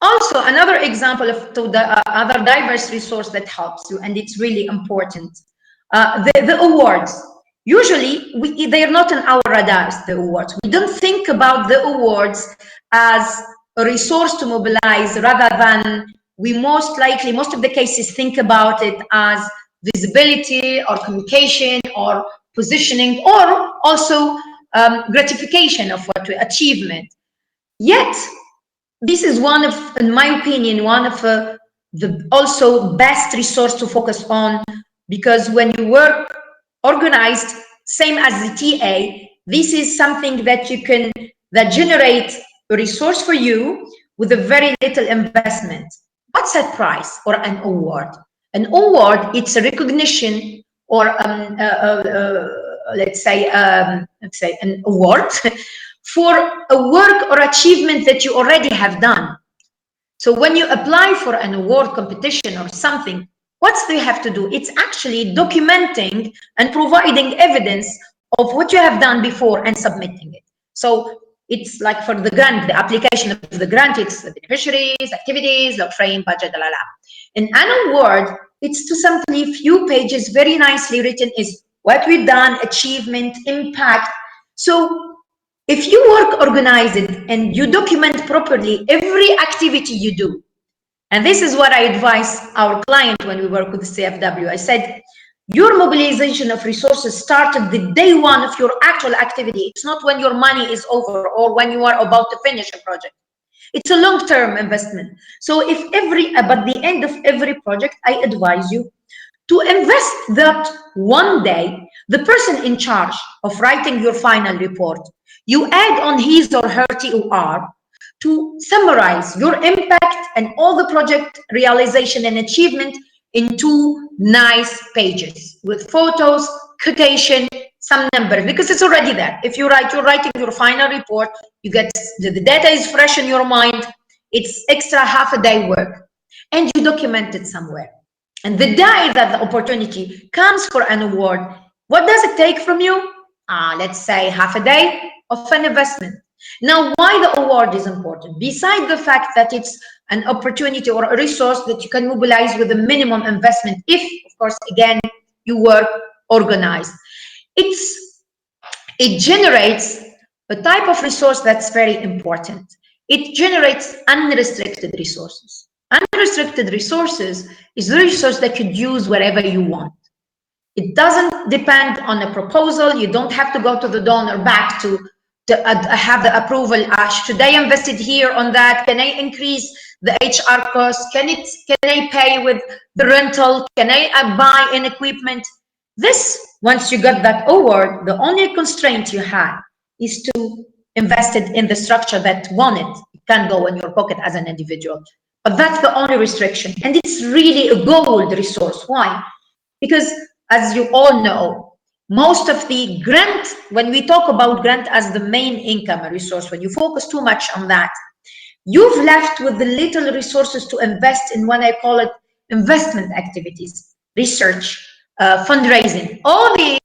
Also, another example of the other diverse resource that helps you, and it's really important, the awards. Usually, they are not on our radars, the awards. We don't think about the awards as a resource to mobilize, rather than we most of the cases think about it as visibility or communication or positioning, or also gratification of what we achievement. Yet, this is one of, in my opinion, one of the also best resource to focus on, because when you work organized, same as the TA, this is something that you can, that generate a resource for you with a very little investment. What's a prize or an award? An award, it's a recognition, or let's say an award for a work or achievement that you already have done. So when you apply for an award competition or something, what do you have to do? It's actually documenting and providing evidence of what you have done before and submitting it. So it's like for the grant, the application of the grant, it's the beneficiaries, activities, the frame, budget, la. In an award, it's to simply few pages, very nicely written, is what we've done, achievement, impact. So if you work organized and you document properly every activity you do, and this is what I advise our client when we work with the CFW, I said, your mobilization of resources started the day one of your actual activity. It's not when your money is over or when you are about to finish a project. It's a long-term investment. So if by the end of every project, I advise you to invest that one day, the person in charge of writing your final report, you add on his or her TOR to summarize your impact and all the project realization and achievement in 2 nice pages with photos, quotation, some numbers, because it's already there. If you're writing your final report, you get the data is fresh in your mind, it's extra half a day work, and you document it somewhere. And the day that the opportunity comes for an award, what does it take from you? Let's say half a day of an investment. Now, why the award is important? Besides the fact that it's an opportunity or a resource that you can mobilize with a minimum investment, if, of course, again, you work organized. It generates a type of resource that's very important. It generates unrestricted resources. Unrestricted resources is the resource that you use wherever you want. It doesn't depend on a proposal. You don't have to go to the donor back to have the approval. Should I invest it here on that? Can I increase the HR cost? Can I pay with the rental? Can I buy an equipment? This, once you got that award, the only constraint you have is to invest it in the structure that won it. It can't go in your pocket as an individual. But that's the only restriction. And it's really a gold resource. Why? Because as you all know, most of the grant, when we talk about grant as the main income resource, when you focus too much on that, you've left with the little resources to invest in what I call it investment activities, research, fundraising. All these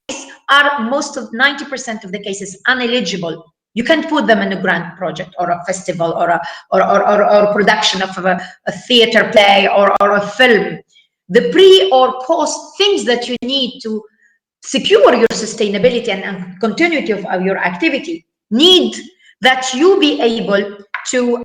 are most of 90% of the cases uneligible. You can't put them in a grant project or a festival or a production of a theater play or a film. The pre or post things that you need to secure your sustainability and continuity of your activity need that you be able to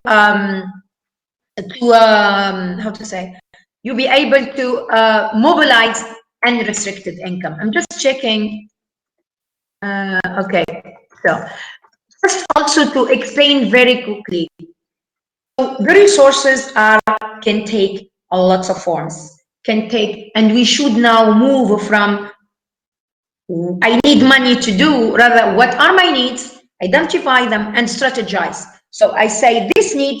be able to mobilize unrestricted income. I'm just checking. Okay, so just also to explain very quickly, so the resources can take a lots of forms. And we should now move from I need money to do, rather what are my needs, identify them and strategize. So I say this need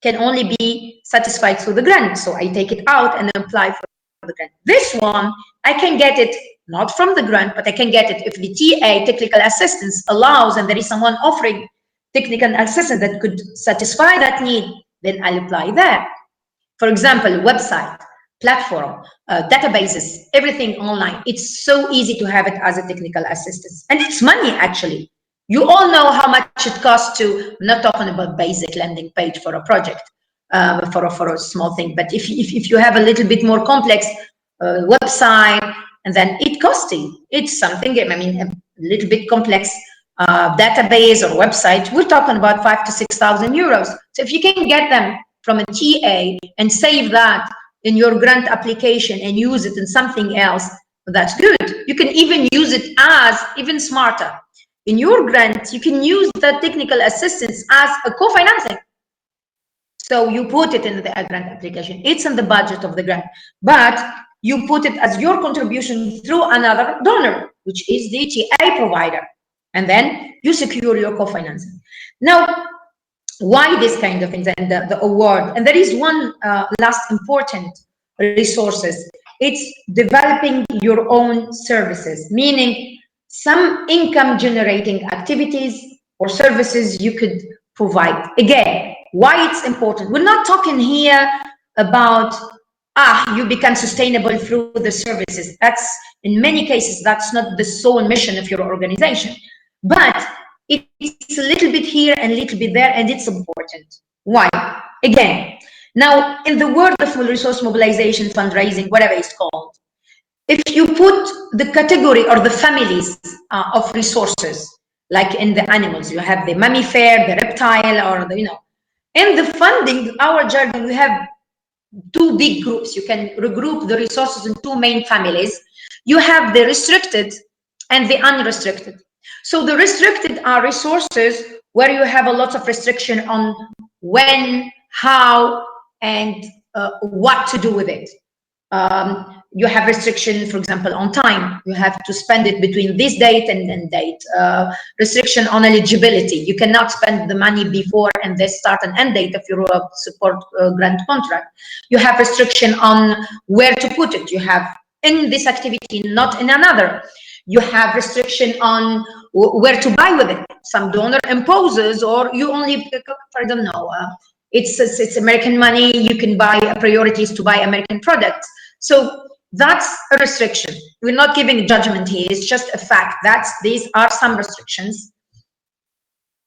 can only be satisfied through the grant. So I take it out and apply for the grant. This one, I can get it not from the grant, but I can get it if the TA, technical assistance, allows and there is someone offering technical assistance that could satisfy that need, then I'll apply there. For example, website, platform, databases, everything online. It's so easy to have it as a technical assistance. And it's money, actually. You all know how much it costs to, I'm not talking about basic landing page for a project, for a small thing. But if you have a little bit more complex website, and then it costs you. It's something, I mean, a little bit complex database or website, we're talking about 5,000 to 6,000 euros. So if you can get them from a TA and save that in your grant application and use it in something else, that's good. You can even use it as even smarter. In your grant, you can use the technical assistance as a co-financing. So you put it in the grant application. It's in the budget of the grant, but you put it as your contribution through another donor, which is the TA provider. And then you secure your co-financing. Now, why this kind of things and the award? And there is one last important resources. It's developing your own services, meaning some income generating activities or services you could provide. Again, why it's important? We're not talking here about you become sustainable through the services. That's, in many cases, that's not the sole mission of your organization. But it's a little bit here and a little bit there, and it's important. Why? Again, now in the world of resource mobilization, fundraising, whatever it's called, if you put the category or the families of resources, like in the animals, you have the mammifer, the reptile, or the, in the funding, our jargon, we have two big groups. You can regroup the resources in two main families. You have the restricted and the unrestricted. So the restricted are resources where you have a lot of restriction on when, how, and what to do with it. You have restriction, for example, on time. You have to spend it between this date and then date. Restriction on eligibility. You cannot spend the money before and the start and end date of your support grant contract. You have restriction on where to put it. You have in this activity, not in another. You have restriction on where to buy with it. Some donor imposes, or you only, I don't know, it's American money, you can buy priorities to buy American products. So that's a restriction. We're not giving judgment here, it's just a fact that these are some restrictions.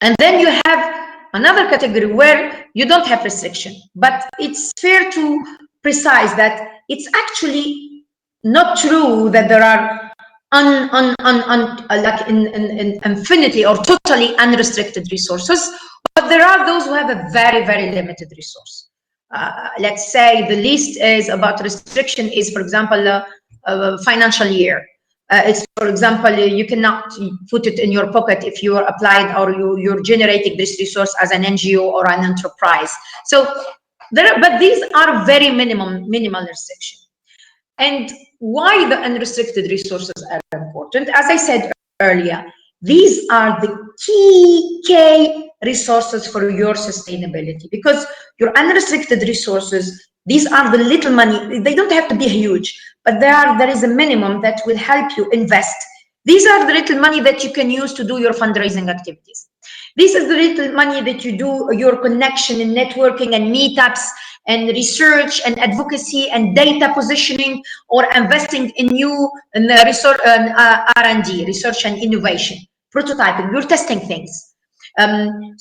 And then you have another category where you don't have restriction, but it's fair to precise that it's actually not true that there are like in infinity or totally unrestricted resources, but there are those who have a very, very limited resource. Let's say the list is about restriction is, for example, a financial year. It's, for example, you cannot put it in your pocket if you are applied or you're generating this resource as an NGO or an enterprise. So but these are very minimal restriction. And why the unrestricted resources are important? As I said earlier, these are the key resources for your sustainability, because your unrestricted resources, these are the little money. They don't have to be huge, but there is a minimum that will help you invest. These are the little money that you can use to do your fundraising activities. This is the little money that you do your connection and networking and meetups and research and advocacy and data positioning, or investing in new research and R&D, research and innovation, prototyping, you're testing things. And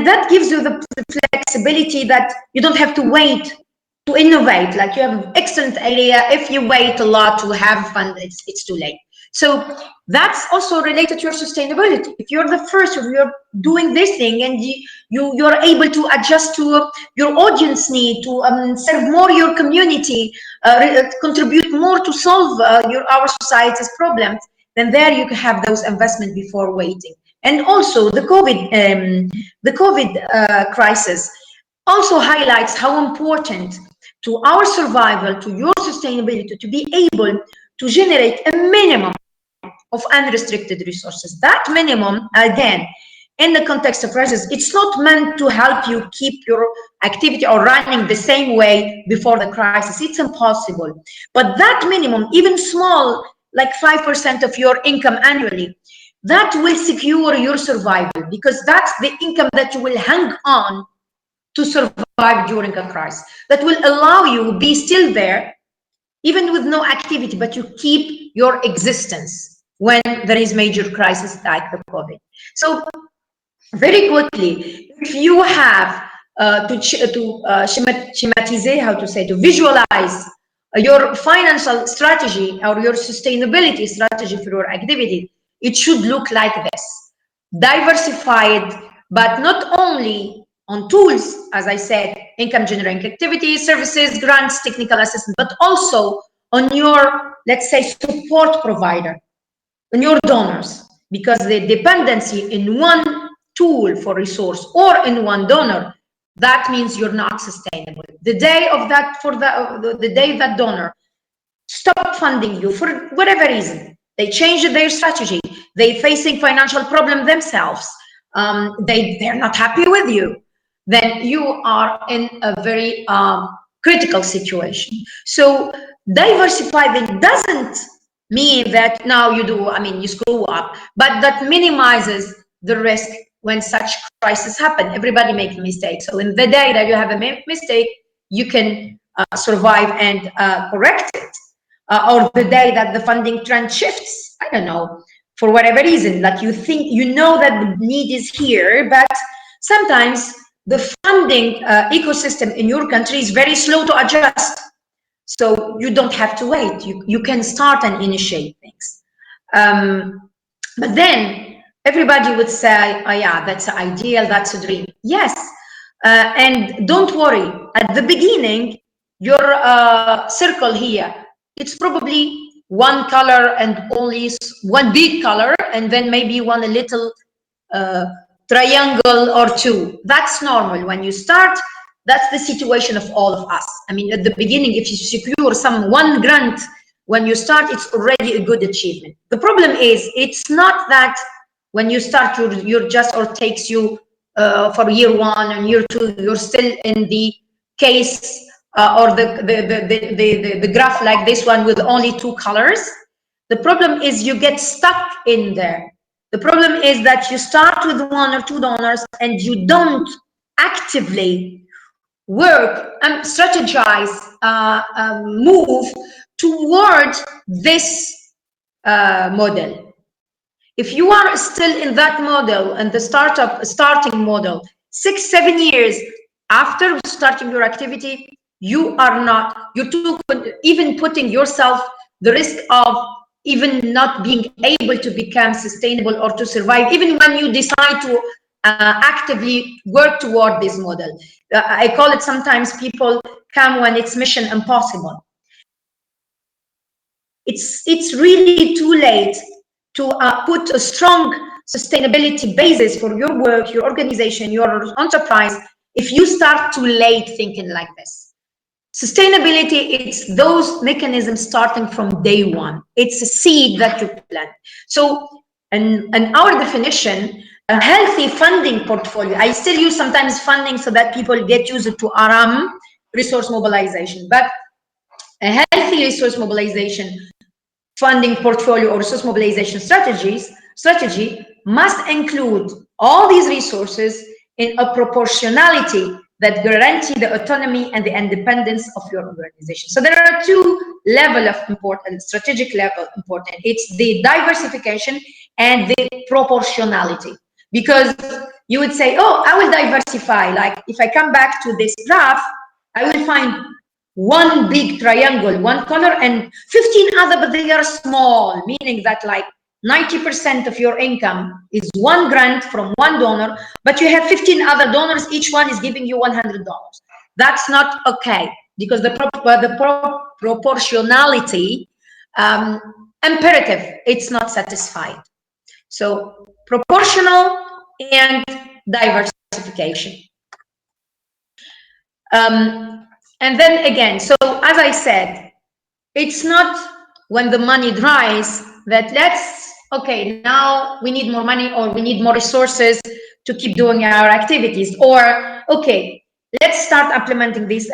that gives you the flexibility that you don't have to wait to innovate. Like, you have an excellent idea. If you wait a lot to have fun, it's too late. So that's also related to your sustainability. If you're the first, if you're doing this thing and you're able to adjust to your audience need, to serve more your community, contribute more to solve our society's problems, then there you can have those investments before waiting. And also the COVID crisis also highlights how important to our survival, to your sustainability, to be able to generate a minimum of unrestricted resources. That minimum, again, in the context of crisis, it's not meant to help you keep your activity or running the same way before the crisis. It's impossible. But that minimum, even small, like 5% of your income annually, that will secure your survival, because that's the income that you will hang on to survive during a crisis. That will allow you be still there, even with no activity, but you keep your existence when there is major crisis like the COVID. So very quickly, if you have schematize, how to say, to visualize your financial strategy or your sustainability strategy for your activity, it should look like this. Diversified, but not only on tools, as I said, income generating activities, services, grants, technical assistance, but also on your, let's say, support provider, on your donors, because the dependency in one tool for resource or in one donor, that means you're not sustainable. The day of that, the day that donor stop funding you for whatever reason, they change their strategy, they're facing financial problem themselves, they're not happy with you, then you are in a very critical situation. So diversifying doesn't mean that now you do, I mean, you screw up, but that minimizes the risk when such crises happen. Everybody makes mistakes. So in the day that you have a mistake, you can survive and correct it. Or the day that the funding trend shifts, I don't know, for whatever reason, that you think, you know that the need is here, but sometimes the funding ecosystem in your country is very slow to adjust. So you don't have to wait. You can start and initiate things. But then everybody would say, oh yeah, that's ideal, that's a dream. Yes, and don't worry, at the beginning, your circle here, it's probably one color and only one big color, and then maybe one little triangle or two. That's normal. When you start, that's the situation of all of us. I mean, at the beginning, if you secure one grant, when you start, it's already a good achievement. The problem is, it's not that when you start, you're just, or takes you for year one and year two, you're still in the case or the graph like this one with only two colors. The problem is you get stuck in there. The problem is that you start with one or two donors and you don't actively work and strategize, move toward this model. If you are still in that model and the starting model, 6-7 years after starting your activity, you are not, you're too, even putting yourself the risk of even not being able to become sustainable or to survive, even when you decide to actively work toward this model. I call it, sometimes people come when it's mission impossible. It's really too late to put a strong sustainability basis for your work, your organization, your enterprise, if you start too late thinking like this. Sustainability, it's those mechanisms starting from day one. It's a seed that you plant. So, in our definition, a healthy funding portfolio, I still use sometimes funding so that people get used to ARAM, resource mobilization, but a healthy resource mobilization funding portfolio or resource mobilization strategy must include all these resources in a proportionality that guarantee the autonomy and the independence of your organization. So there are two levels of important, strategic level important. It's the diversification and the proportionality. Because you would say, oh, I will diversify. Like if I come back to this graph, I will find one big triangle, one color, and 15 other, but they are small, meaning that like 90% of your income is one grant from one donor, but you have 15 other donors, each one is giving you $100. That's not okay, because the proportionality imperative, it's not satisfied. So proportional and diversification. And then again, so as I said, it's not when the money dries that okay, now we need more money or we need more resources to keep doing our activities, or okay, let's start implementing this,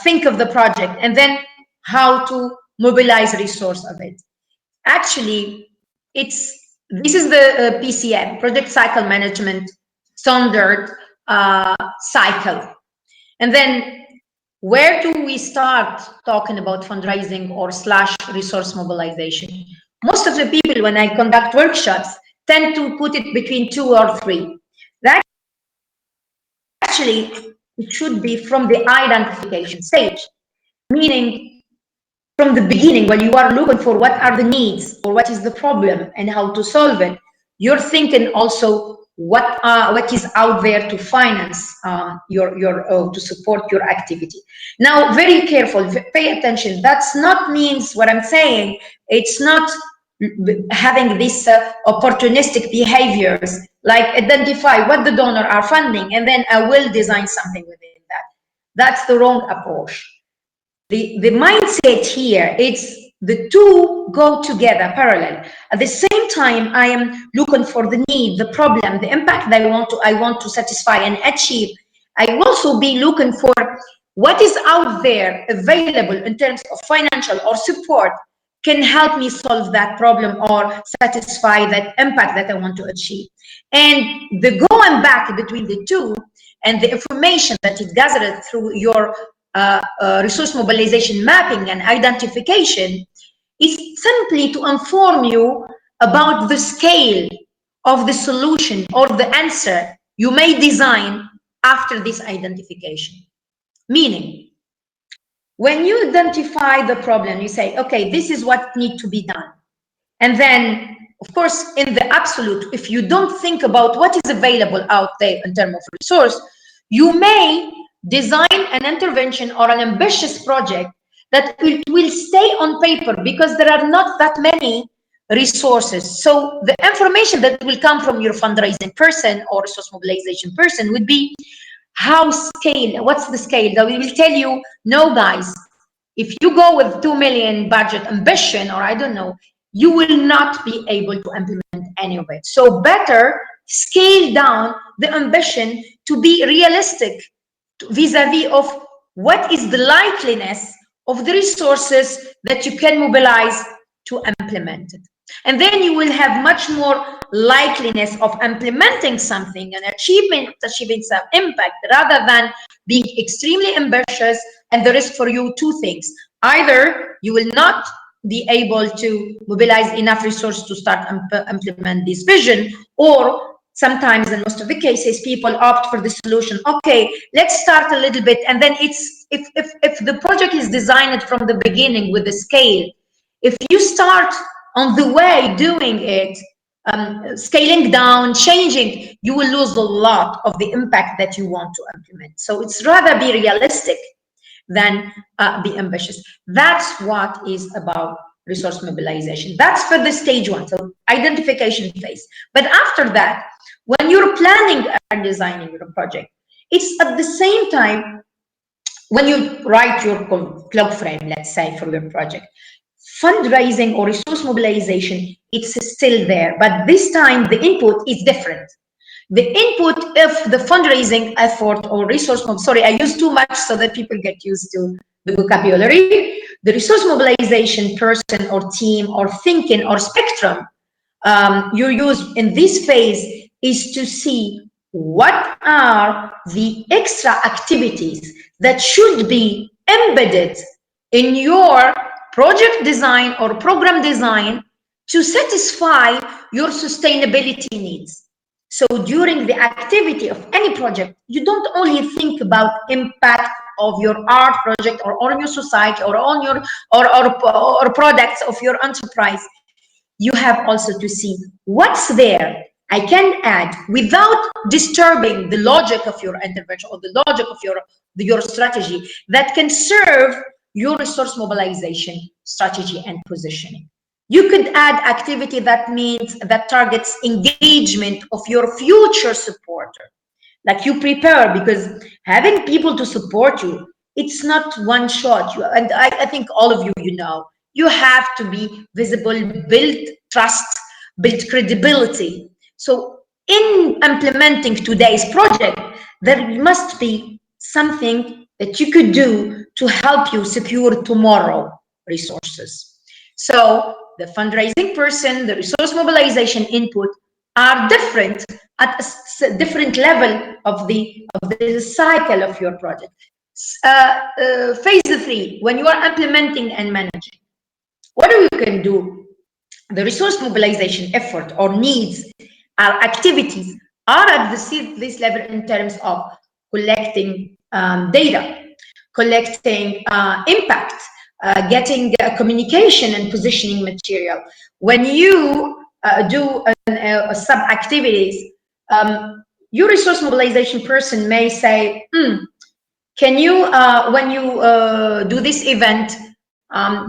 think of the project and then how to mobilize resource of it. Actually, this is the PCM, Project Cycle Management Standard cycle. And then where do we start talking about fundraising or / resource mobilization? Most of the people, when I conduct workshops, tend to put it between 2 or 3. Actually, it should be from the identification stage, meaning from the beginning, when you are looking for what are the needs or what is the problem and how to solve it, you're thinking also what is out there to finance to support your activity. Now, very careful, pay attention. That's not means what I'm saying. It's not having these opportunistic behaviors, like identify what the donor are funding and then I will design something within that. That's the wrong approach. The mindset here is the two go together parallel. At the same time, I am looking for the need, the problem, the impact that I want to satisfy and achieve. I will also be looking for what is out there available in terms of financial or support can help me solve that problem or satisfy that impact that I want to achieve. And the going back between the two and the information that is gathered through your resource mobilization mapping and identification is simply to inform you about the scale of the solution or the answer you may design after this identification. Meaning, when you identify the problem, you say, okay, this is what needs to be done. And then, of course, in the absolute, if you don't think about what is available out there in terms of resource, you may design an intervention or an ambitious project that it will stay on paper because there are not that many resources. So the information that will come from your fundraising person or resource mobilization person would be how scale, what's the scale? That will tell you, no guys, if you go with 2 million budget ambition, or I don't know, you will not be able to implement any of it. So better scale down the ambition to be realistic vis-a-vis of what is the likeliness of the resources that you can mobilize to implement it. And then you will have much more likeliness of implementing something and achieving some impact rather than being extremely ambitious and the risk for you two things. Either you will not be able to mobilize enough resources to start implement this vision, or sometimes in most of the cases people opt for the solution, okay, let's start a little bit, and then it's if the project is designed from the beginning with the scale, if you start on the way doing it, scaling down, changing, you will lose a lot of the impact that you want to implement. So it's rather be realistic than be ambitious. That's what is about resource mobilization. That's for the stage one, so identification phase. But after that, when you're planning and designing your project, it's at the same time when you write your plug frame, let's say, for your project. Fundraising or resource mobilization, it's still there, but this time the input is different. The input of the fundraising effort or resource, sorry, I use too much so that people get used to the vocabulary. The resource mobilization person or team or thinking or spectrum you use in this phase is to see what are the extra activities that should be embedded in your project design or program design to satisfy your sustainability needs. So during the activity of any project, you don't only think about impact of your art project or on your society or on your or products of your enterprise. You have also to see what's there I can add without disturbing the logic of your intervention or the logic of your strategy that can serve your resource mobilization strategy and positioning. You could add activity that means that targets engagement of your future supporter. Like you prepare, because having people to support you, it's not one shot. And I think all of you, you know, you have to be visible, build trust, build credibility. So in implementing today's project, there must be something that you could do to help you secure tomorrow resources. So the fundraising person, the resource mobilization input are different at a different level of the cycle of your project. Phase 3, when you are implementing and managing, what you can do? The resource mobilization effort or needs or activities are at this level in terms of collecting data, collecting impact, getting communication and positioning material. When you do sub-activities, your resource mobilization person may say, can you, when you do this event,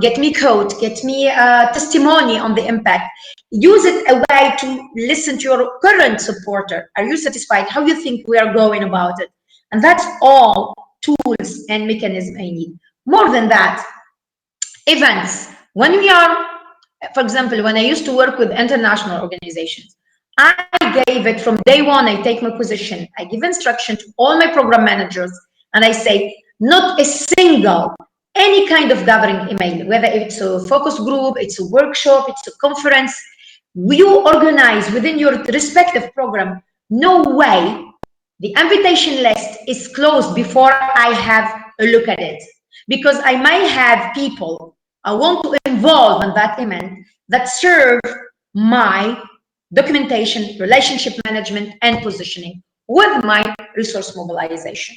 get me code, get me testimony on the impact, use it a way to listen to your current supporter. Are you satisfied? How you think we are going about it? And that's all tools and mechanism I need. More than that, events. When we are, for example, when I used to work with international organizations, I gave it from day one, I take my position, I give instruction to all my program managers, and I say, not a single, any kind of gathering email, whether it's a focus group, it's a workshop, it's a conference, you organize within your respective program, no way the invitation list is closed before I have a look at it. Because I might have people I want to involve in that event that serve my documentation, relationship management, and positioning with my resource mobilization.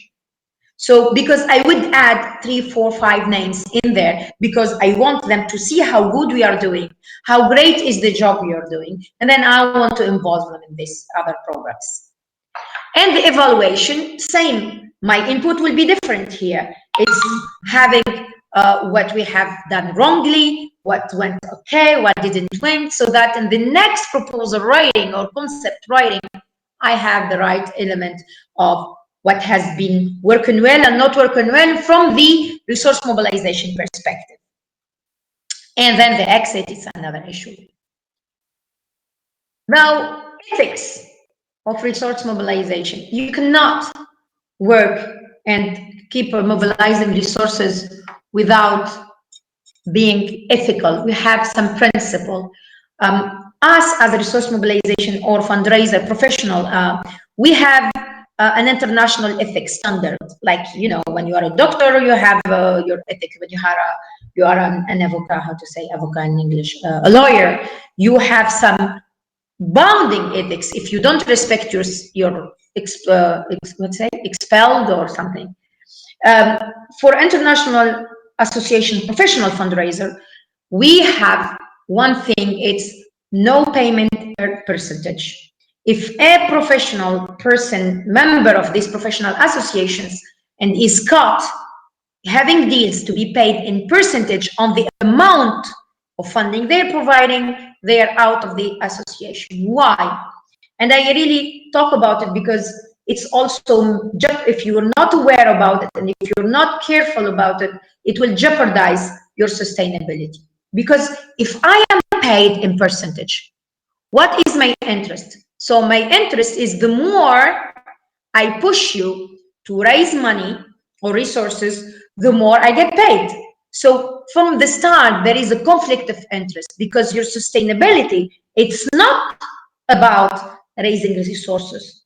So because I would add 3, 4, 5 names in there, because I want them to see how good we are doing, how great is the job we are doing, and then I want to involve them in these other programs. And the evaluation, same. My input will be different here. It's having what we have done wrongly, what went okay, what didn't win, so that in the next proposal writing or concept writing, I have the right element of what has been working well and not working well from the resource mobilization perspective. And then the exit is another issue. Now, ethics of resource mobilization. You cannot work and keep mobilizing resources without being ethical. We have some principle. Us as a resource mobilization or fundraiser professional, we have an international ethics standard. Like, you know, when you are a doctor, you have your ethics. When you are an avocat, how to say avocat in English, a lawyer, you have some bounding ethics. If you don't respect your let's say expelled or something. For international association professional fundraiser, we have one thing, it's no payment per percentage. If a professional person, member of these professional associations, and is caught having deals to be paid in percentage on the amount of funding they're providing, they're out of the association. Why? And I really talk about it because it's also, if you're not aware about it and if you're not careful about it, it will jeopardize your sustainability. Because if I am paid in percentage, what is my interest? So my interest is the more I push you to raise money or resources, the more I get paid. So from the start, there is a conflict of interest because your sustainability, it's not about raising resources.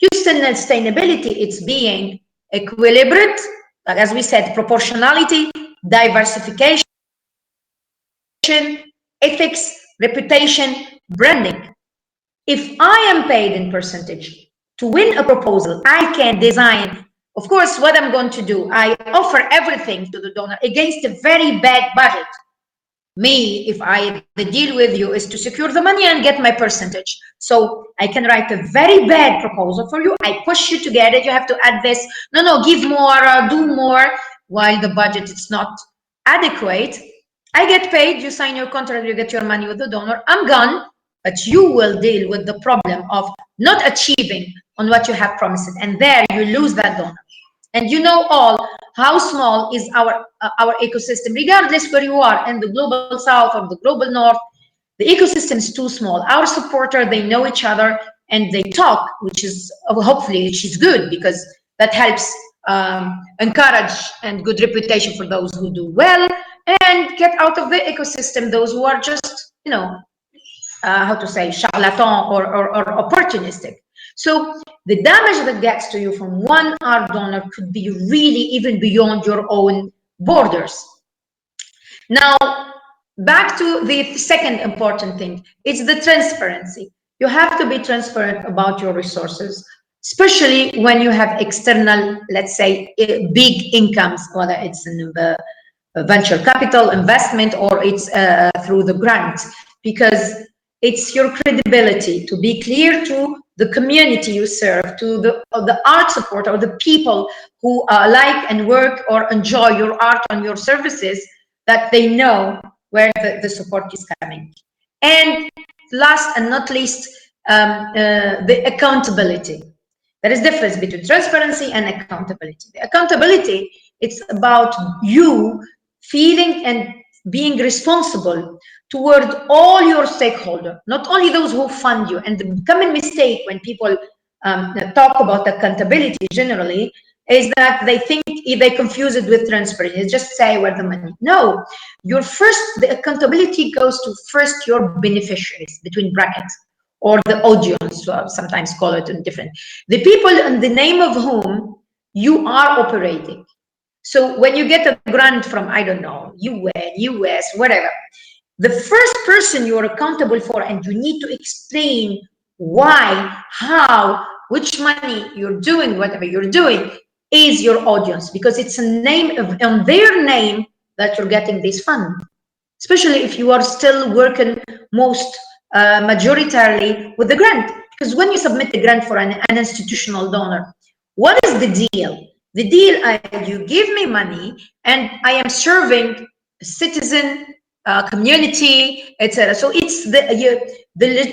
Your sustainability, it's being equilibrated, as we said, proportionality, diversification, ethics, reputation, branding. If I am paid in percentage to win a proposal, I can design, of course, what I'm going to do. I offer everything to the donor against a very bad budget. Me, if the deal with you is to secure the money and get my percentage. So I can write a very bad proposal for you. I push you to get it. You have to add this. No, give more, do more, while the budget is not adequate. I get paid, you sign your contract, you get your money with the donor. I'm gone, but you will deal with the problem of not achieving on what you have promised. And there you lose that donor. And you know all how small is our ecosystem, regardless where you are, in the global south or the global north. The ecosystem is too small. Our supporter, they know each other and they talk, which is hopefully which is good, because that helps encourage and good reputation for those who do well, and get out of the ecosystem those who are just, you know, how to say, charlatan or opportunistic. So the damage that gets to you from one art donor could be really even beyond your own borders. Now, back to the second important thing, it's the transparency. You have to be transparent about your resources. especially when you have external, let's say, big incomes, whether it's in the venture capital investment or it's through the grant, because it's your credibility to be clear to the community you serve, to the art support or the people who like and work or enjoy your art and your services, that they know where the support is coming. And last and not least, the accountability. There is difference between transparency and accountability. The accountability, it's about you feeling and being responsible toward all your stakeholders, not only those who fund you. And the common mistake when people talk about accountability generally is that they think they confuse it with transparency. They just say where the money. No, the accountability goes to first your beneficiaries, between brackets, or the audience, sometimes call it different. The people in the name of whom you are operating. So when you get a grant from, I don't know, UN, US, whatever, the first person you're accountable for, and you need to explain why, how, which money you're doing, whatever you're doing, is your audience, because it's a name on their name that you're getting this fund, especially if you are still working most majoritarily with the grant. Because when you submit a grant for an institutional donor, what is the deal? The deal is you give me money and I am serving a citizen, community, etc. So it's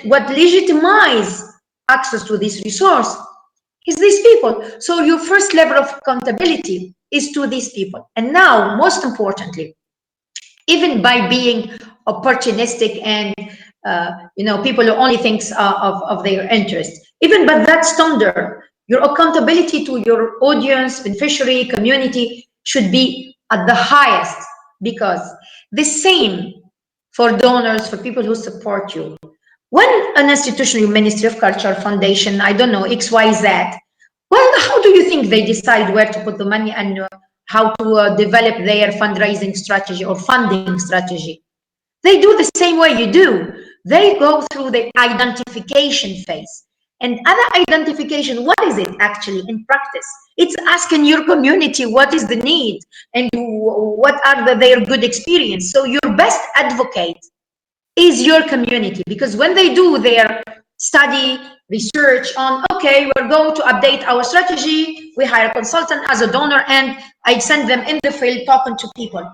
what legitimizes access to this resource is these people. So your first level of accountability is to these people. And now, most importantly, even by being opportunistic and people who only thinks of their interests, even by that standard, your accountability to your audience, beneficiary, community should be at the highest, because the same for donors, for people who support you. When an institution, your Ministry of Culture, foundation, I don't know, XYZ, well, how do you think they decide where to put the money and how to develop their fundraising strategy or funding strategy? They do the same way you do. They go through the identification phase. And other identification, what is it actually in practice? It's asking your community what is the need and what are their good experience. So your best advocate is your community, because when they do their study, research on, okay, we're going to update our strategy, we hire a consultant as a donor and I send them in the field talking to people.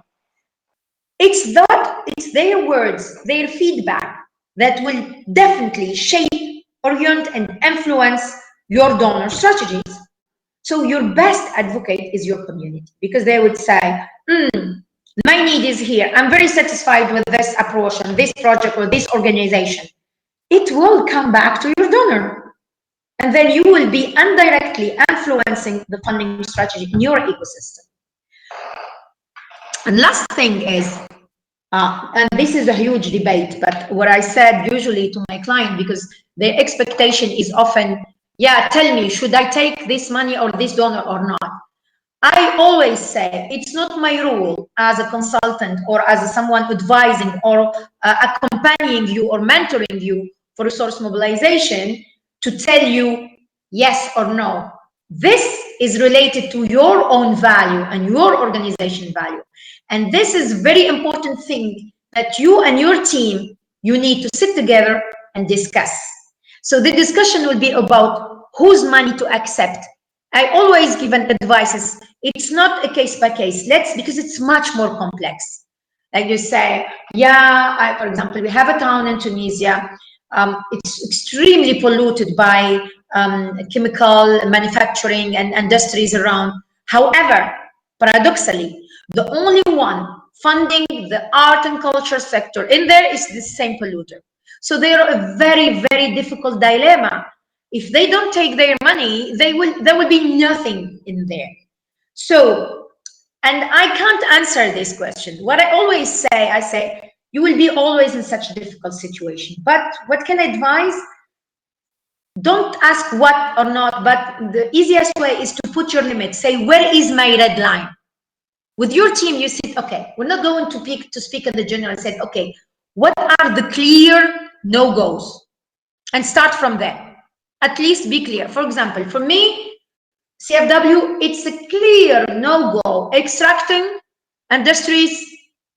It's their words, their feedback that will definitely shape, orient, and influence your donor strategies. So your best advocate is your community, because they would say, my need is here. I'm very satisfied with this approach and this project or this organization. It will come back to your donor. And then you will be indirectly influencing the funding strategy in your ecosystem. And last thing is, and this is a huge debate, but what I said usually to my client, because their expectation is often, yeah, tell me, should I take this money or this donor or not? I always say it's not my role as a consultant or as someone advising or accompanying you or mentoring you for resource mobilization to tell you yes or no. This is related to your own value and your organization value. And this is a very important thing that you and your team, you need to sit together and discuss. So the discussion will be about whose money to accept. I always give an advice, it's not a case by case, because it's much more complex. Like you say, yeah, for example, we have a town in Tunisia, it's extremely polluted by chemical manufacturing and industries around. However, paradoxically, the only one funding the art and culture sector in there is the same polluter. So they are a very, very difficult dilemma. If they don't take their money, there will be nothing in there. So, and I can't answer this question. What I always say, I say, you will be always in such a difficult situation. But what can I advise? Don't ask what or not, but the easiest way is to put your limit. Say, where is my red line? With your team, you said, okay, we're not going to speak at the general. I said, okay, what are the clear no-goes? And start from there. at least be clear. For example, for me, CFW, it's a clear no-go. Extracting industries,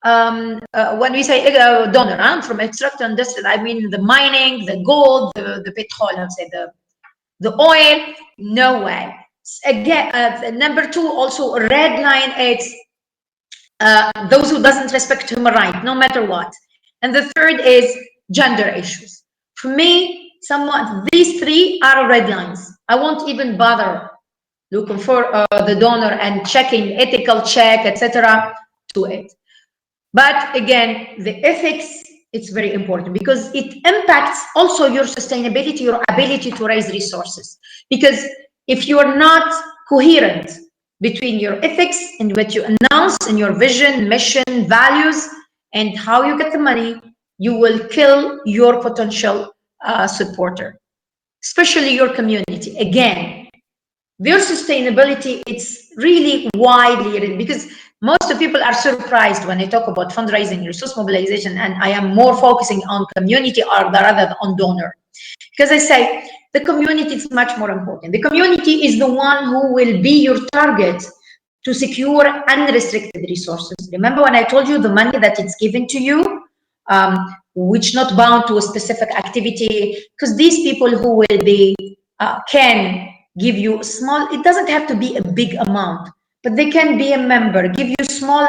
when we say donor, from extracting industries, I mean the mining, the gold, the petrol, I'll say the oil, no way. Again, number two, also a red line, it's those who doesn't respect human rights, no matter what. And the third is gender issues. For me, these three are red lines. I won't even bother looking for the donor and checking ethical check, etc. to it. But again, the ethics, it's very important because it impacts also your sustainability, your ability to raise resources. Because if you are not coherent between your ethics and what you announce in your vision, mission, values, and how you get the money, you will kill your potential supporter, especially your community. Again, their sustainability, it's really widely written because most of people are surprised when I talk about fundraising, resource mobilization, and I am more focusing on community rather than on donor. Because I say the community is much more important. The community is the one who will be your target to secure unrestricted resources. Remember when I told you the money that it's given to you, which not bound to a specific activity, because these people who will be, can give you small, it doesn't have to be a big amount, but they can be a member, give you small,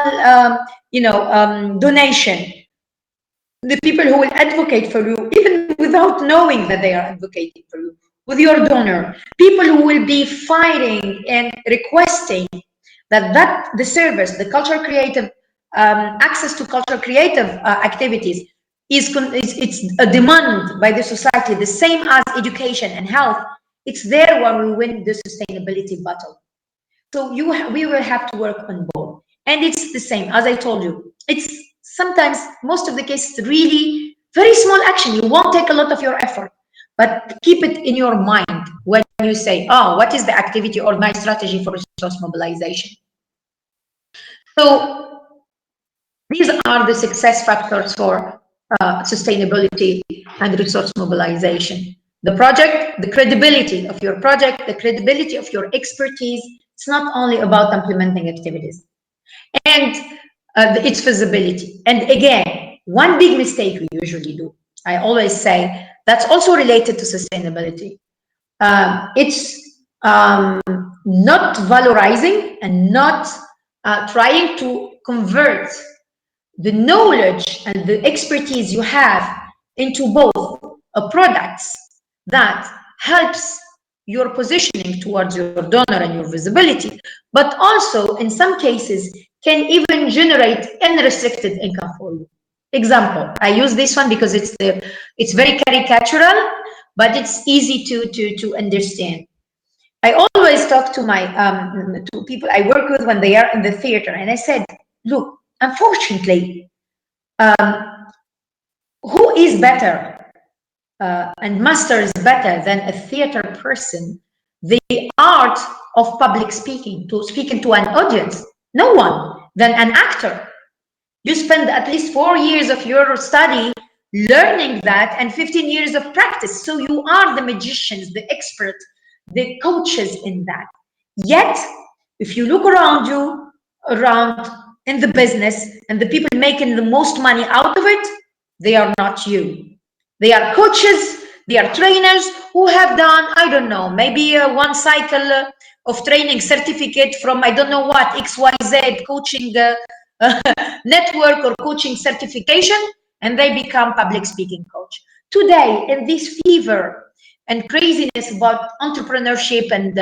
donation. The people who will advocate for you, even without knowing that they are advocating for you, with your donor, people who will be fighting and requesting that the service, the cultural creative, access to cultural creative activities it's a demand by the society, the same as education and health. It's there when we win the sustainability battle. So we will have to work on both. And it's the same, as I told you, it's sometimes, most of the cases, really very small action. You won't take a lot of your effort, but keep it in your mind when you say, oh, what is the activity or my strategy for resource mobilization? So these are the success factors for sustainability and resource mobilization. The project, the credibility of your project, the credibility of your expertise. It's not only about implementing activities and its feasibility. And again, one big mistake we usually do, I always say, that's also related to sustainability. It's not valorizing and not trying to convert the knowledge and the expertise you have into both products that helps your positioning towards your donor and your visibility, but also in some cases can even generate unrestricted income for you. Example, I use this one because it's very caricatural, but it's easy to understand. I always talk to my to people I work with when they are in the theater, and I said, look, unfortunately, who is better and masters better than a theater person the art of public speaking, to speaking to an audience? No one than an actor. You spend at least 4 years of your study learning that and 15 years of practice. So you are the magicians, the experts, the coaches in that. Yet, if you look around you, around in the business, and the people making the most money out of it, they are not you. They are coaches, they are trainers who have done, I don't know, maybe one cycle of training certificate from, I don't know what, XYZ coaching network or coaching certification, and they become public speaking coach. Today, in this fever and craziness about entrepreneurship and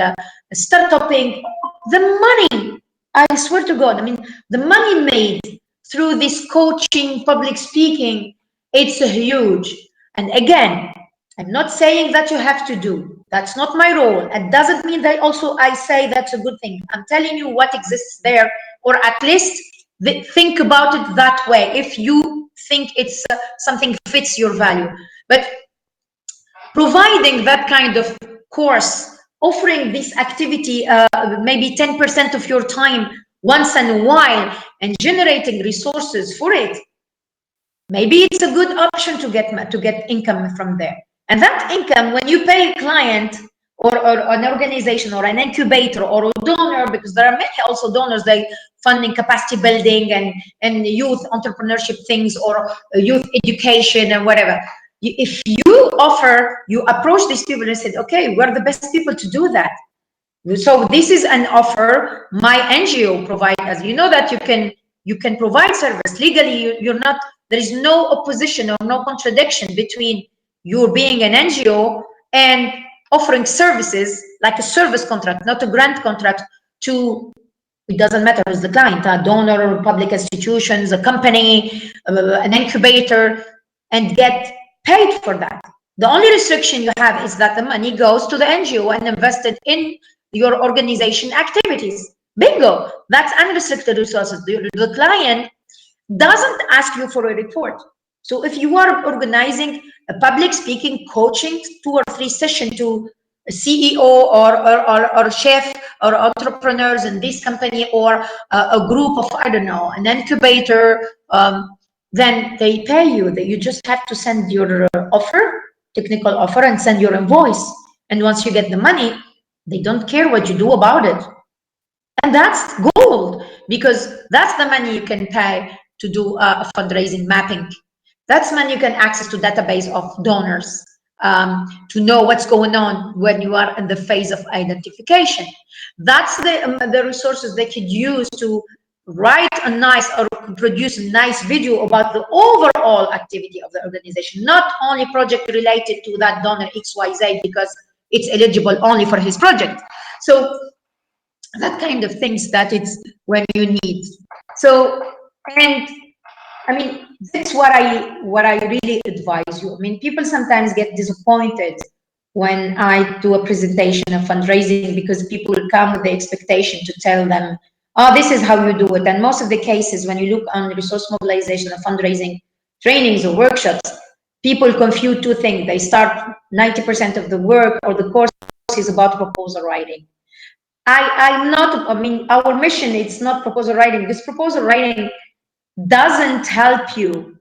startupping, the money, I swear to God, I mean, the money made through this coaching, public speaking, it's huge. And again, I'm not saying that you have to do. That's not my role. It doesn't mean that also I say that's a good thing. I'm telling you what exists there, or at least think about it that way if you think it's something fits your value. But providing that kind of course, offering this activity maybe 10% of your time once in a while and generating resources for it, maybe it's a good option to get income from there. And that income, when you pay a client or an organization or an incubator or a donor, because there are many also donors, they funding capacity building and youth entrepreneurship things or youth education and whatever. If you approach these people and said, okay, we're the best people to do that. So this is an offer my NGO provides. You know that you can provide service legally. You're not, there is no opposition or no contradiction between you being an NGO and offering services like a service contract, not a grant contract to, it doesn't matter who's the client, a donor, public institutions, a company, an incubator, and get paid for that. The only restriction you have is that the money goes to the NGO and invested in your organization activities. Bingo, that's unrestricted resources. The client doesn't ask you for a report. So if you are organizing a public speaking coaching 2 or 3 sessions to a CEO or chef or entrepreneurs in this company or a group of, I don't know, an incubator, then they pay you. You just have to send your offer, technical offer, and send your invoice. And once you get the money, they don't care what you do about it. And that's gold, because that's the money you can pay to do a fundraising mapping. That's money you can access to database of donors, to know what's going on when you are in the phase of identification. That's the resources they could use to write a nice or produce a nice video about the overall activity of the organization, not only project related to that donor XYZ because it's eligible only for his project. So that kind of things that it's when you need. So, and I mean, that's what I really advise you. I mean, people sometimes get disappointed when I do a presentation of fundraising because people come with the expectation to tell them, oh, this is how you do it. And most of the cases, when you look on resource mobilization and fundraising trainings or workshops, people confuse 2 things. They start 90% of the work or the course is about proposal writing. I'm not, I mean, our mission, it's not proposal writing, because proposal writing doesn't help you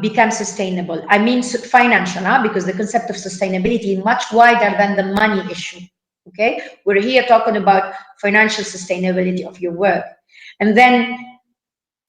become sustainable. I mean financial, because the concept of sustainability is much wider than the money issue, okay? We're here talking about financial sustainability of your work. And then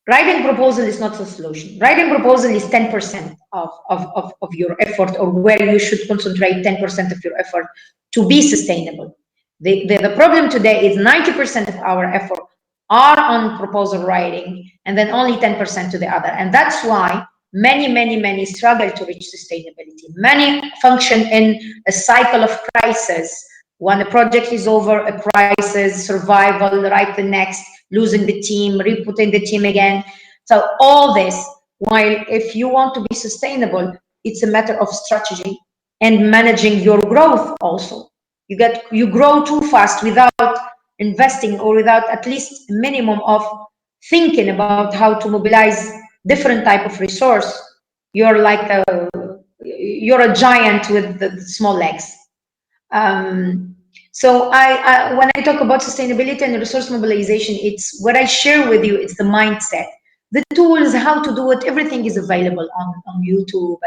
writing proposal is not the solution. Writing proposal is 10% of your effort, or where you should concentrate 10% of your effort to be sustainable. The problem today is 90% of our effort are on proposal writing, and then only 10% to the other. And that's why many struggle to reach sustainability. Many function in a cycle of crisis. When a project is over, a crisis, survival, right the next, losing the team, re-putting the team again. So all this, while if you want to be sustainable, it's a matter of strategy and managing your growth also. You grow too fast without investing, or without at least a minimum of thinking about how to mobilize different type of resource. You're like you're a giant with the small legs. So when I talk about sustainability and resource mobilization, it's what I share with you. It's the mindset, the tools, how to do it. Everything is available on YouTube.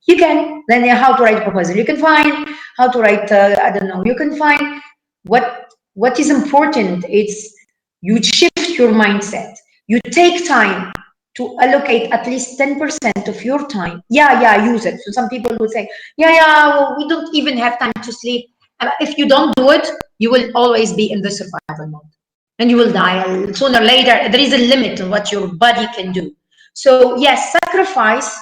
You can then how to write a proposal. You can find how to write. I don't know. You can find what is important. It's you shift your mindset. You take time to allocate at least 10% of your time. Use it. So some people will say, well, we don't even have time to sleep. If you don't do it, you will always be in the survival mode, and you will die sooner or later. There is a limit to what your body can do. So yes, sacrifice.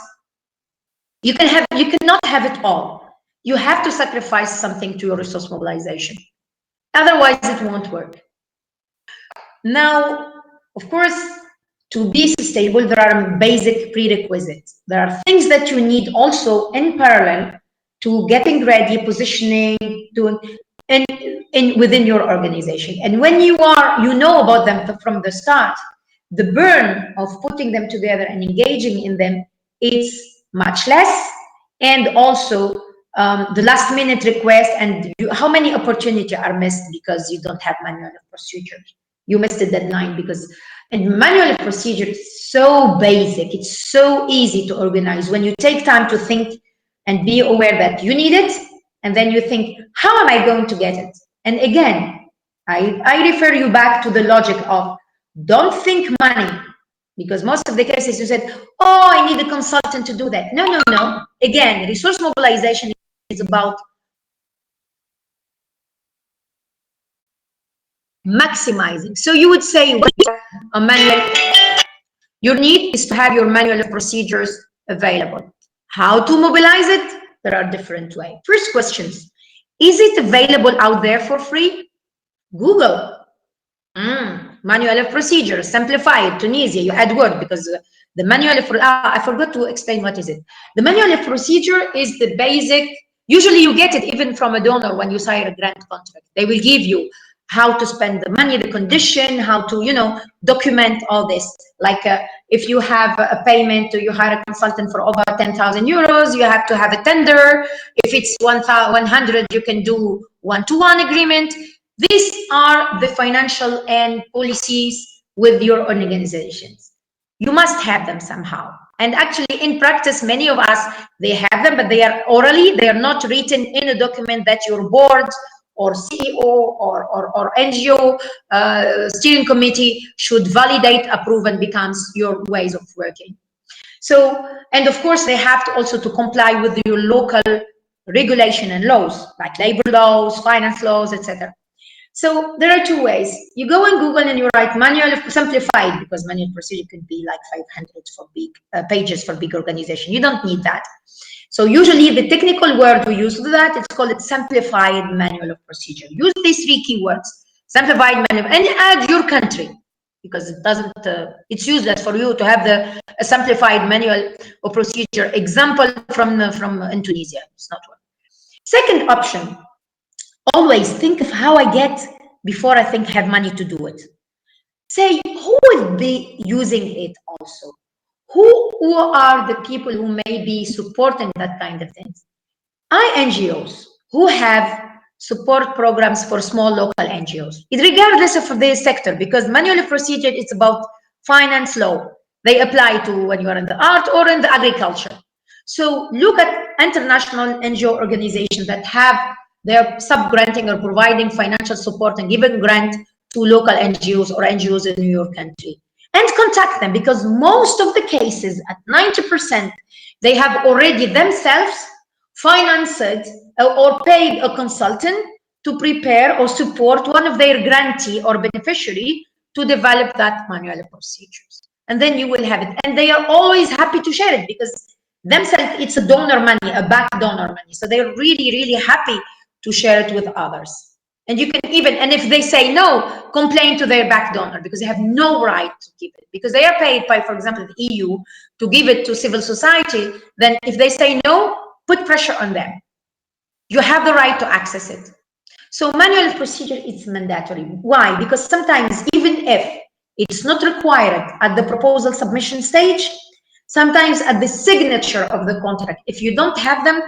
You cannot have it all. You have to sacrifice something to your resource mobilization. Otherwise, it won't work. Now, of course, to be sustainable, there are basic prerequisites. There are things that you need also in parallel to getting ready, positioning, doing within your organization. And when you know about them from the start, the burn of putting them together and engaging in them is much less. And also the last minute request, and how many opportunities are missed because you don't have manual of procedure. You missed the deadline because, and manual of procedure is so basic. It's so easy to organize when you take time to think and be aware that you need it, and then you think, how am I going to get it? And again, I refer you back to the logic of don't think money, because most of the cases you said, oh, I need a consultant to do that. No, no, no. Again, resource mobilization is about maximizing. So you would say a manual, your need is to have your manual of procedures available. How to mobilize it? There are different ways. First questions, is it available out there for free? Google. Manual of procedures, simplified, Tunisia, you add word, because the manual of, I forgot to explain what is it. The manual of procedure is the basic, usually you get it even from a donor when you sign a grant contract. They will give you how to spend the money, the condition, how to, you know, document all this. Like if you have a payment, you hire a consultant for over 10,000 euros, you have to have a tender. If it's 100, you can do one-to-one agreement. These are the financial and policies with your organizations. You must have them somehow. And actually, in practice, many of us, they have them, but they are orally, they are not written in a document that your board or CEO or NGO steering committee should validate, approve, and becomes your ways of working. So, and of course, they have to also to comply with your local regulation and laws, like labor laws, finance laws, etc. So there are two ways. You go on Google and you write manual simplified, because manual procedure could be like 500 for big pages for big organization. You don't need that. So usually the technical word we use for that, it's called simplified manual of procedure. Use these three keywords, simplified manual, and add your country, because it doesn't, it's useless for you to have the simplified manual of procedure example from in Tunisia. It's not one. Second option, always think of how I get before I think I have money to do it. Say, who will be using it also? Who are the people who may be supporting that kind of things? NGOs who have support programs for small local NGOs, regardless of the sector, because manual of procedure is about finance law. They apply to when you are in the art or in the agriculture. So look at international NGO organizations that have their sub-granting or providing financial support and giving grant to local NGOs or NGOs in your country. And contact them, because most of the cases, at 90%, they have already themselves financed or paid a consultant to prepare or support one of their grantee or beneficiary to develop that manual of procedures. And then you will have it. And they are always happy to share it, because themselves, it's a donor money, a back donor money. So they're really, really happy to share it with others. And you can even, and if they say no, complain to their back donor, because they have no right to give it, because they are paid by, for example, the EU to give it to civil society. Then if they say no, put pressure on them. You have the right to access it. So manual procedure is mandatory. Why? Because sometimes, even if it's not required at the proposal submission stage, sometimes at the signature of the contract, if you don't have them,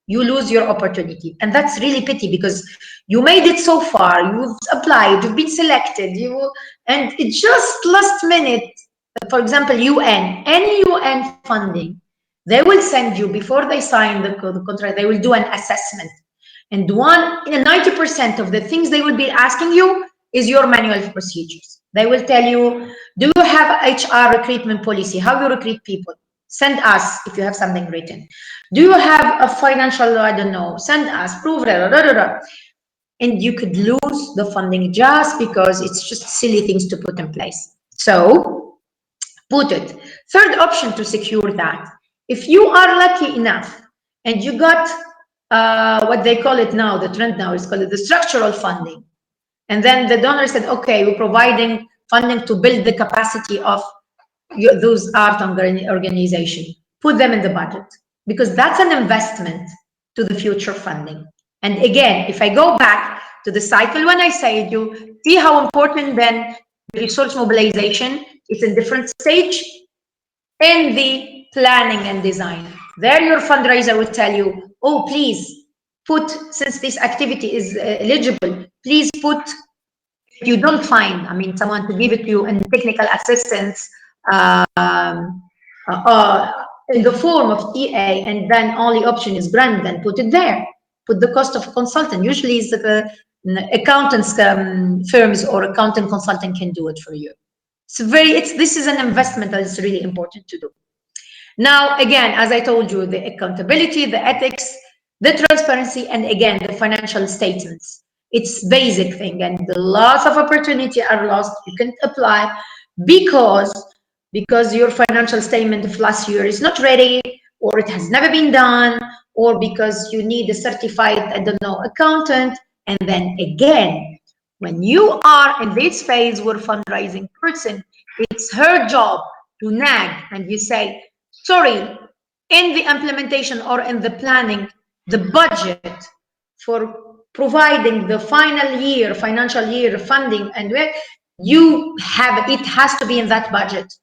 you lose your opportunity. And that's really pity, because you made it so far, you've applied, you've been selected, and it's just last minute. For example, UN, any UN funding, they will send you, before they sign the contract, they will do an assessment. And 90% of the things they will be asking you is your manual of procedures. They will tell you, do you have HR recruitment policy? How you recruit people? Send us if you have something written. Do you have a financial, I don't know, send us, prove it, and you could lose the funding just because it's just silly things to put in place. So put it. Third option to secure that, if you are lucky enough and you got what they call it now, the trend now is called the structural funding. And then the donor said, okay, we're providing funding to build the capacity of those art organizations. Put them in the budget, because that's an investment to the future funding. And again, if I go back to the cycle, when I say you see how important then the resource mobilization is in different stage in the planning and design. There your fundraiser will tell you, oh, please put, since this activity is eligible, please put, if you don't find, I mean, someone to give it to you in technical assistance, in the form of EA, and then only option is grant, then put it there. Put the cost of consultant. Usually it's the accountants firms or accountant consultant can do it for you. This is an investment that is really important to do. Now, again, as I told you, the accountability, the ethics, the transparency, and again, the financial statements. It's basic thing, and the lots of opportunity are lost. You can apply because your financial statement of last year is not ready, or it has never been done, or because you need a certified, I don't know, accountant. And then again, when you are in this phase where fundraising person, it's her job to nag, and you say, sorry, in the implementation or in the planning, the budget for providing the financial year funding, and where you have, it has to be in that budget.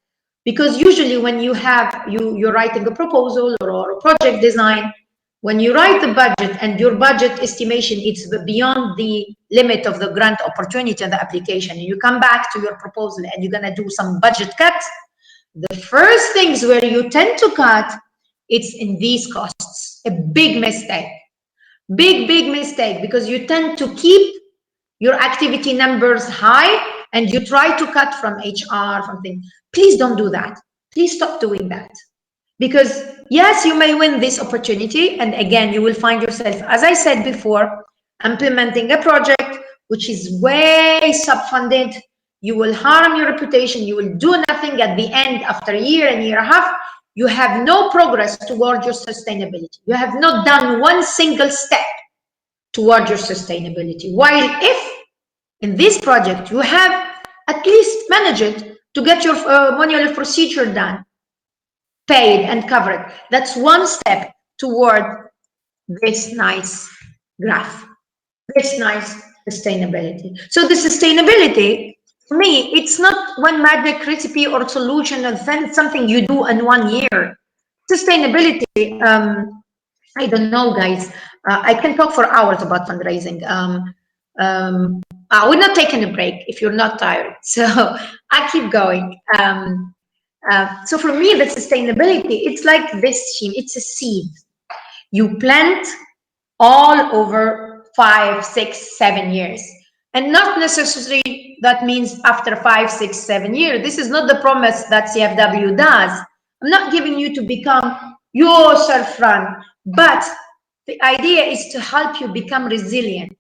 Because usually when you have, you're writing a proposal or a project design, when you write the budget and your budget estimation, it's beyond the limit of the grant opportunity and the application, and you come back to your proposal and you're gonna do some budget cuts, the first things where you tend to cut, it's in these costs. A big mistake. Big mistake, because you tend to keep your activity numbers high and you try to cut from HR, from things. Please don't do that. Please stop doing that. Because yes, you may win this opportunity, and again, you will find yourself, as I said before, implementing a project which is way subfunded. You will harm your reputation. You will do nothing at the end. After a year and a half, you have no progress toward your sustainability. You have not done one single step toward your sustainability. While if in this project you have at least managed to get your manual procedure done, paid and covered, that's one step toward this nice graph, this nice sustainability. So the sustainability, for me, it's not one magic recipe or solution, or something you do in 1 year. Sustainability, I don't know, guys. I can talk for hours about fundraising. We're not taking a break if you're not tired, so I keep going. So for me, the sustainability, it's like this, it's a seed. You plant all over 5, 6, 7 years. And not necessarily that means after 5, 6, 7 years. This is not the promise that CFW does. I'm not giving you to become your self-run, but the idea is to help you become resilient.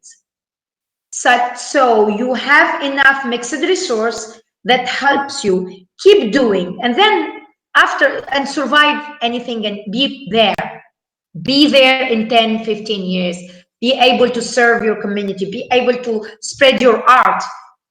So you have enough mixed resource that helps you keep doing, and then after, and survive anything and be there in 10, 15 years, be able to serve your community, be able to spread your art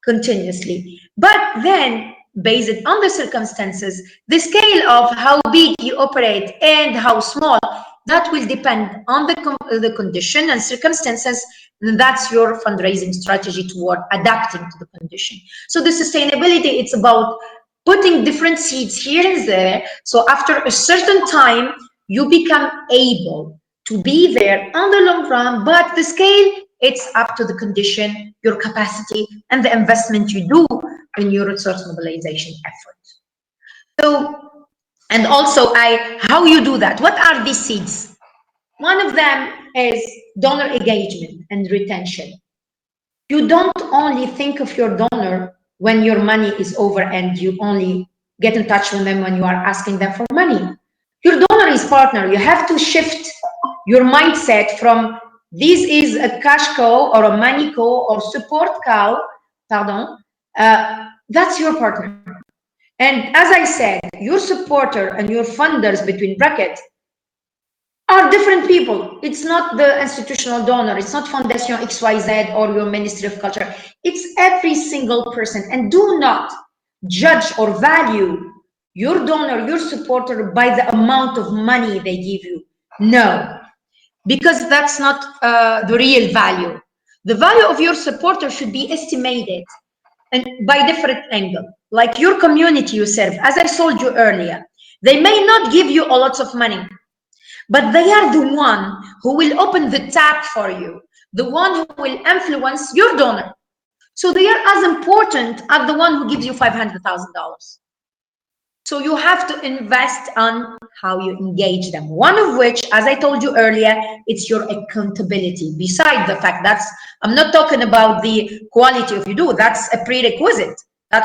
continuously. But then, based on the circumstances, the scale of how big you operate and how small, that will depend on the condition and circumstances, and that's your fundraising strategy toward adapting to the condition. So the sustainability, it's about putting different seeds here and there, so after a certain time, you become able to be there on the long run, but the scale, it's up to the condition, your capacity, and the investment you do in your resource mobilization efforts. So, and also how you do that. What are these seeds? One of them is donor engagement and retention. You don't only think of your donor when your money is over and you only get in touch with them when you are asking them for money. Your donor is partner. You have to shift your mindset from this is a cash cow or a money cow or support cow, that's your partner. And as I said, your supporter and your funders, between brackets, are different people. It's not the institutional donor. It's not Fondation XYZ or your Ministry of Culture. It's every single person. And do not judge or value your donor, your supporter, by the amount of money they give you. No, because that's not the real value. The value of your supporter should be estimated and by different angle. Like your community you serve, as I told you earlier, they may not give you a lot of money, but they are the one who will open the tap for you, the one who will influence your donor. So they are as important as the one who gives you $500,000. So you have to invest on how you engage them. One of which, as I told you earlier, it's your accountability. Besides the fact I'm not talking about the quality of you do, that's a prerequisite.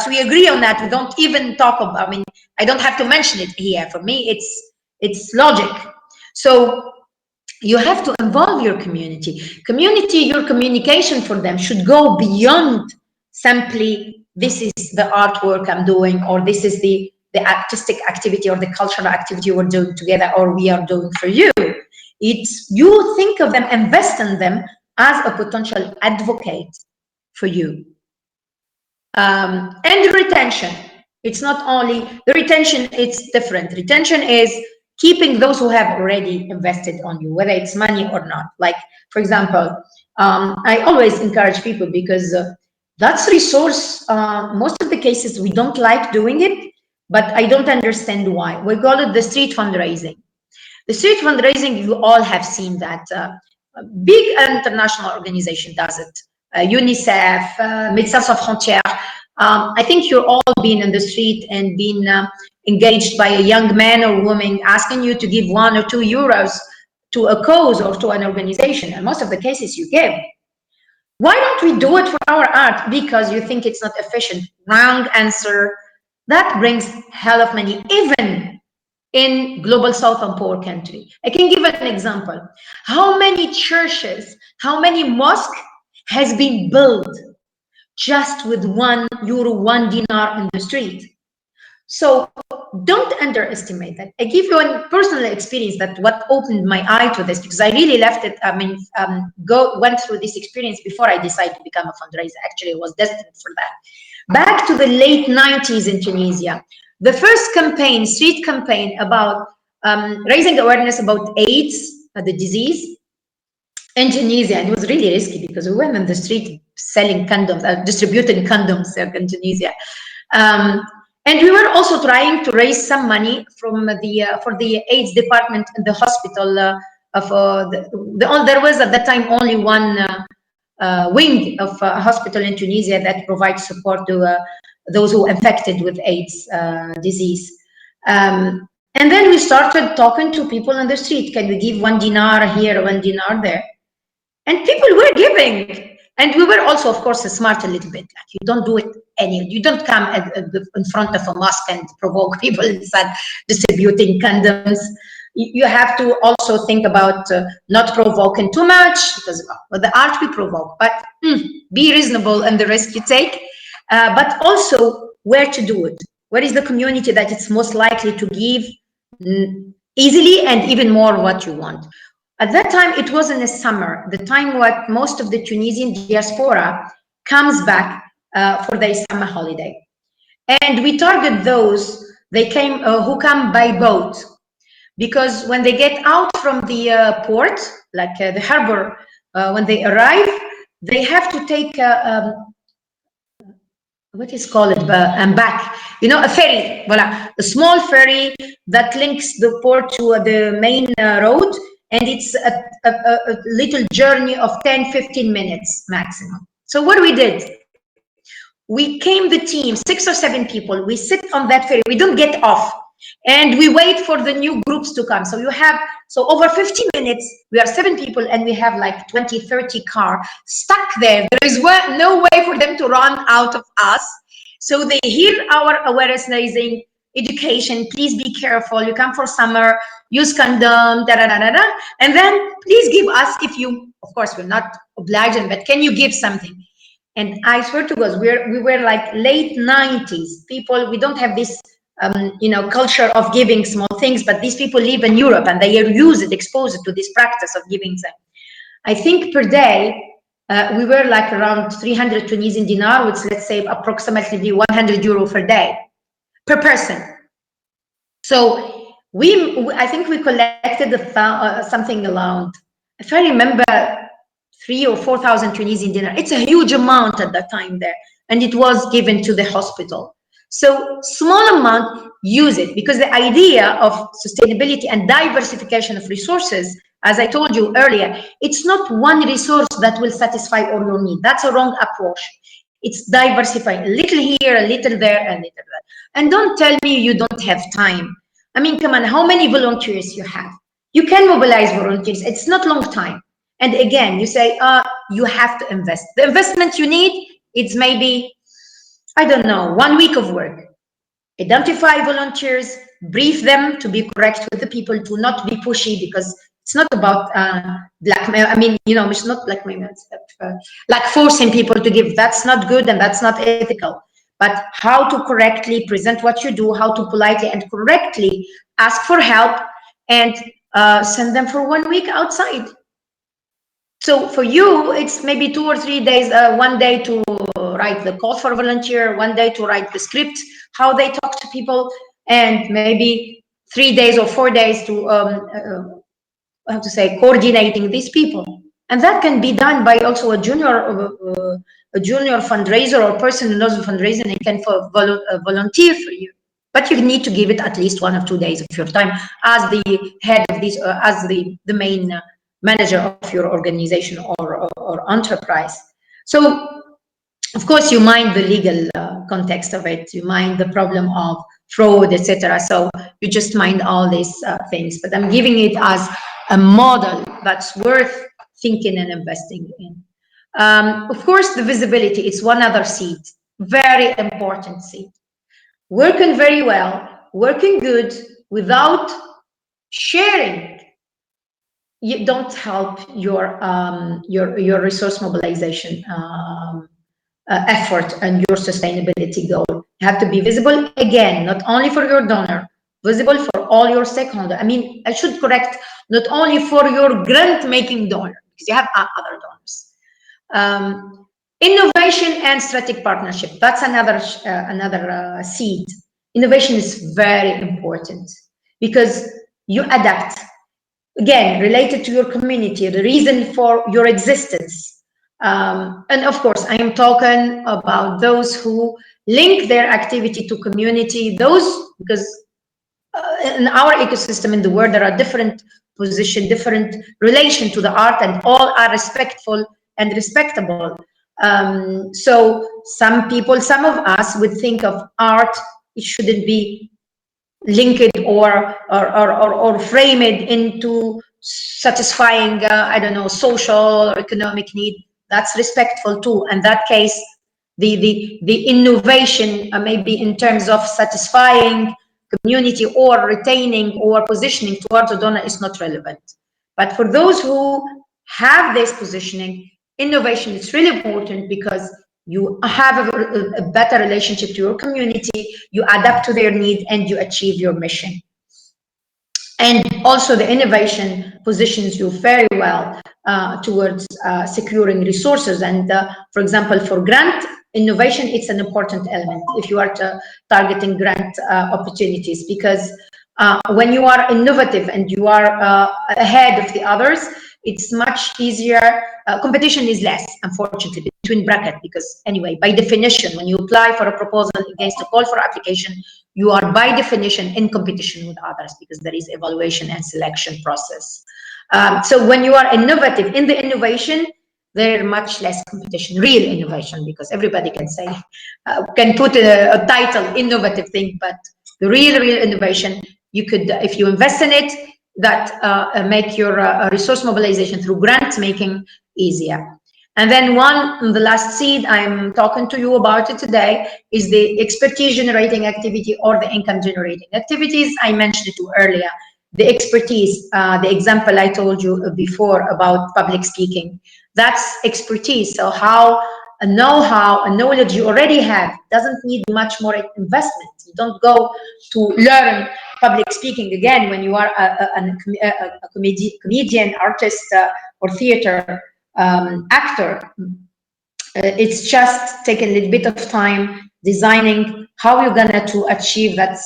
We agree on that. We don't even talk about, I mean, I don't have to mention it here. For me, it's logic. So you have to involve your community. Your communication for them should go beyond simply, this is the artwork I'm doing, or this is the artistic activity or the cultural activity we're doing together, or we are doing for you. It's, you think of them, invest in them as a potential advocate for you. And retention. It's not only the retention, it's different. Retention is keeping those who have already invested on you, whether it's money or not. Like, for example, I always encourage people, because that's resource. Most of the cases we don't like doing it, but I don't understand why. We call it the street fundraising. The street fundraising, you all have seen that. Big international organization does it. UNICEF, Médecins Sans Frontières. I think you're all been in the street and been engaged by a young man or woman asking you to give 1 or 2 euros to a cause or to an organization. And most of the cases you give. Why don't we do it for our art? Because you think it's not efficient. Wrong answer. That brings hell of money, even in global south and poor country. I can give an example. How many churches, how many mosques has been built just with 1 euro, 1 dinar in the street? So don't underestimate that. I give you a personal experience that what opened my eye to this, because I really left it, I mean, went through this experience before I decided to become a fundraiser. Actually, I was destined for that. Back to the late 90s in Tunisia, the first campaign, street campaign about raising awareness about AIDS, the disease, in Tunisia. And it was really risky because we went on the street selling condoms, distributing condoms in Tunisia. And we were also trying to raise some money from for the AIDS department in the hospital. There was at that time only one wing of a hospital in Tunisia that provides support to those who are infected with AIDS disease. And then we started talking to people on the street. Can we give 1 dinar here, 1 dinar there? And people were giving. And we were also, of course, smart a little bit. Like, you don't do it you don't come in front of a mosque and provoke people and start distributing condoms. You have to also think about not provoking too much, because with the art we provoke, but be reasonable in the risk you take. But also where to do it. Where is the community that it's most likely to give easily and even more what you want. At that time, it was in the summer, the time what most of the Tunisian diaspora comes back for their summer holiday. And we target those who come by boat, because when they get out from the port, like the harbor, when they arrive, they have to take what is called and back, you know, a ferry, voila, a small ferry that links the port to the main road. And it's a little journey of 10-15 minutes maximum. So what we did, we came the team, 6 or 7 people, we sit on that ferry, we don't get off, and we wait for the new groups to come. So you have, so over 15 minutes, we are 7 people, and we have like 20-30 cars stuck there. There is no way for them to run out of us. So they hear our awareness raising, education, please be careful, you come for summer, use condom, and then please give us, if you, of course, we're not obliging, but can you give something? And I swear to God, we were like late 90s people. We don't have this, you know, culture of giving small things, but these people live in Europe and they are exposed to this practice of giving them. I think per day, we were like around 300 Tunisian dinar, which let's say approximately 100 euro per day, per person. So I think we collected something around, if I remember, 3,000 or 4,000 Tunisian dinar. It's a huge amount at that time there, and it was given to the hospital. So small amount, use it, because the idea of sustainability and diversification of resources, as I told you earlier, it's not one resource that will satisfy all your needs. That's a wrong approach. It's diversifying, a little here, a little there, a little there. And don't tell me you don't have time. I mean, come on, how many volunteers you have? You can mobilize volunteers. It's not long time. And again, you say, you have to invest. The investment you need, it's maybe, I don't know, 1 week of work. Identify volunteers, brief them to be correct with the people, to not be pushy, because it's not about blackmail. I mean, you know, it's not blackmail, it's like forcing people to give. That's not good and that's not ethical. But how to correctly present what you do, how to politely and correctly ask for help, and send them for 1 week outside. So for you, it's maybe 2 or 3 days, 1 day to write the call for volunteer, 1 day to write the script, how they talk to people, and maybe 3 days or 4 days to, how to say, coordinating these people. And that can be done by also a junior fundraiser or person who knows fundraising and can volunteer for you. But you need to give it at least 1 or 2 days of your time as the head of this, as the main manager of your organization or enterprise. So, of course, you mind the legal context of it, you mind the problem of fraud, etc. So you just mind all these things. But I'm giving it as a model that's worth thinking and investing in. Of course, the visibility, it's one other seed, very important seed. Working very well, working good without sharing, you don't help your resource mobilization effort and your sustainability goal. You have to be visible, again, not only for your donor, visible for all your stakeholders. I mean, I should correct, not only for your grant-making donor, because you have other donors. Innovation and strategic partnership, that's another seed. Innovation is very important because you adapt, again, related to your community, the reason for your existence. And of course, I am talking about those who link their activity to community, those, because in our ecosystem in the world, there are different positions, different relation to the art, and all are respectful and respectable. So some people, some of us would think of art, it shouldn't be linked or frame it into satisfying, I don't know, social or economic need. That's respectful too. And that case, the innovation maybe in terms of satisfying community or retaining or positioning towards a donor is not relevant. But for those who have this positioning, innovation is really important because you have a better relationship to your community, you adapt to their needs, and you achieve your mission. And also the innovation positions you very well towards securing resources. And for example, for grant innovation, it's an important element if you are targeting grant opportunities, because when you are innovative and you are ahead of the others, it's much easier. Competition is less, unfortunately, between brackets, because anyway, by definition, when you apply for a proposal against a call for application, you are by definition in competition with others because there is evaluation and selection process. So when you are innovative in the innovation, there is much less competition, real innovation, because everybody can say, can put a title, innovative thing, but the real innovation, you could, if you invest in it, that make your resource mobilization through grant making easier. And then the last seed I'm talking to you about it today is the expertise generating activity or the income generating activities. I mentioned it earlier. The expertise, the example I told you before about public speaking, that's expertise. So how a know-how, a knowledge you already have doesn't need much more investment. You don't go to learn public speaking again when you are a comedian, artist, or theater actor. It's just taking a little bit of time designing how you're gonna to achieve that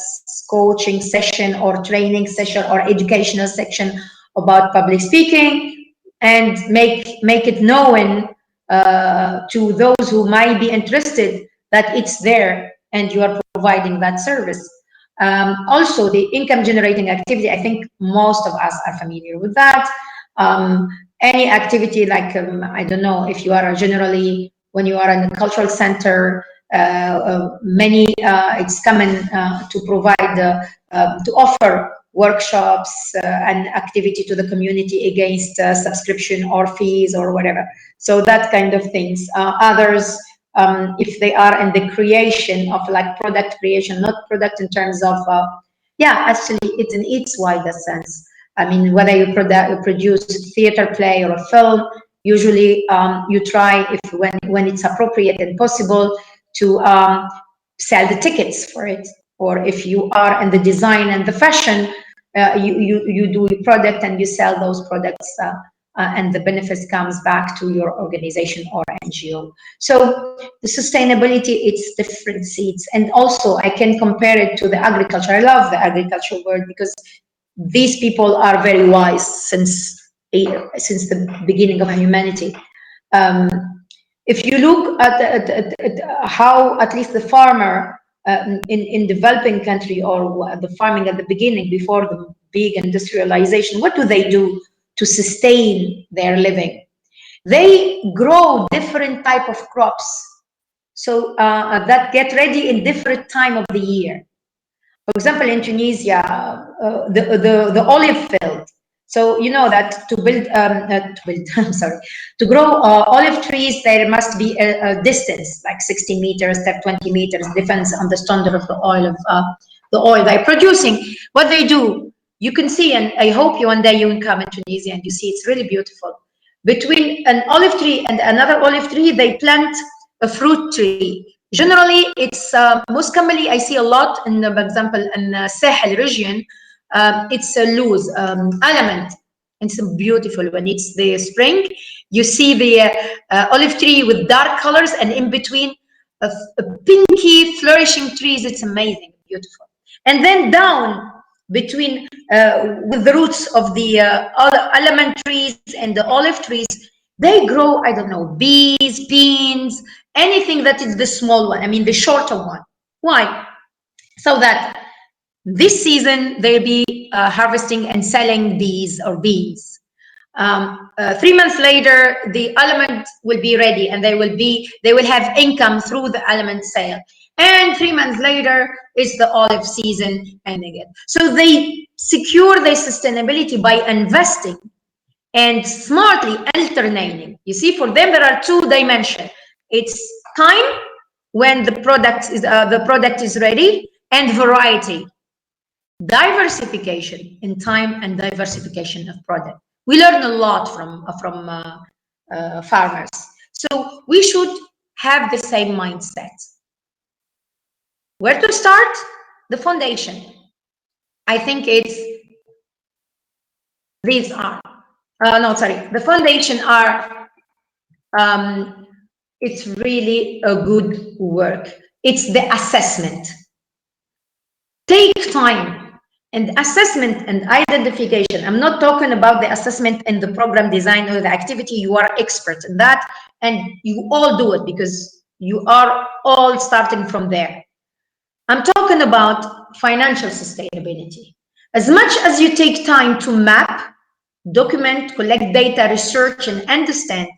coaching session or training session or educational section about public speaking, and make it known to those who might be interested that it's there and you are providing that service. Also, the income generating activity, I think most of us are familiar with that. Any activity like, I don't know, if you are generally when you are in a cultural center, it's common to provide, to offer workshops and activity to the community against subscription or fees or whatever. So that kind of things. Others, if they are in the creation of like product creation, not product in terms of, yeah, actually it's in its wider sense. I mean, whether you produce theater play or a film, usually you try, if when it's appropriate and possible, to sell the tickets for it. Or if you are in the design and the fashion, you do a product and you sell those products, and the benefits comes back to your organization or NGO. So the sustainability, it's different seeds. And also I can compare it to the agriculture. I love the agricultural world because these people are very wise since the beginning of humanity. If you look at how at least the farmer in developing country, or the farming at the beginning before the big industrialization, what do they do to sustain their living? They grow different type of crops, so that get ready in different time of the year. For example, in Tunisia, the olive field. So you know that to grow olive trees, there must be a distance, like 60 meters, 20 meters, depends on the standard of the oil they're producing. What they do, you can see, and I hope one day you will come in Tunisia and you see it's really beautiful. Between an olive tree and another olive tree, they plant a fruit tree. Generally, it's most commonly I see a lot in, for example, in Sahel region. It's a loose element. It's beautiful when it's the spring. You see the olive tree with dark colors, and in between a pinky flourishing trees. It's amazing, beautiful. And then down between with the roots of the almond trees and the olive trees, they grow, I don't know, bees, beans, anything that is the small one, I mean the shorter one. Why? So that this season they'll be harvesting and selling bees or beans. 3 months later, the almond will be ready, and they will have income through the almond sale. And 3 months later, it's the olive season, and again. So they secure their sustainability by investing and smartly alternating. You see, for them there are two dimensions. It's time when the product is ready, and variety, diversification in time and diversification of product. We learn a lot from farmers. So we should have the same mindset. Where to start? The foundation. I think it's these are. The foundation are. It's really a good work. It's the assessment. Take time and assessment and identification. I'm not talking about the assessment and the program design or the activity. You are expert in that, and you all do it because you are all starting from there. I'm talking about financial sustainability. As much as you take time to map, document, collect data, research, and understand,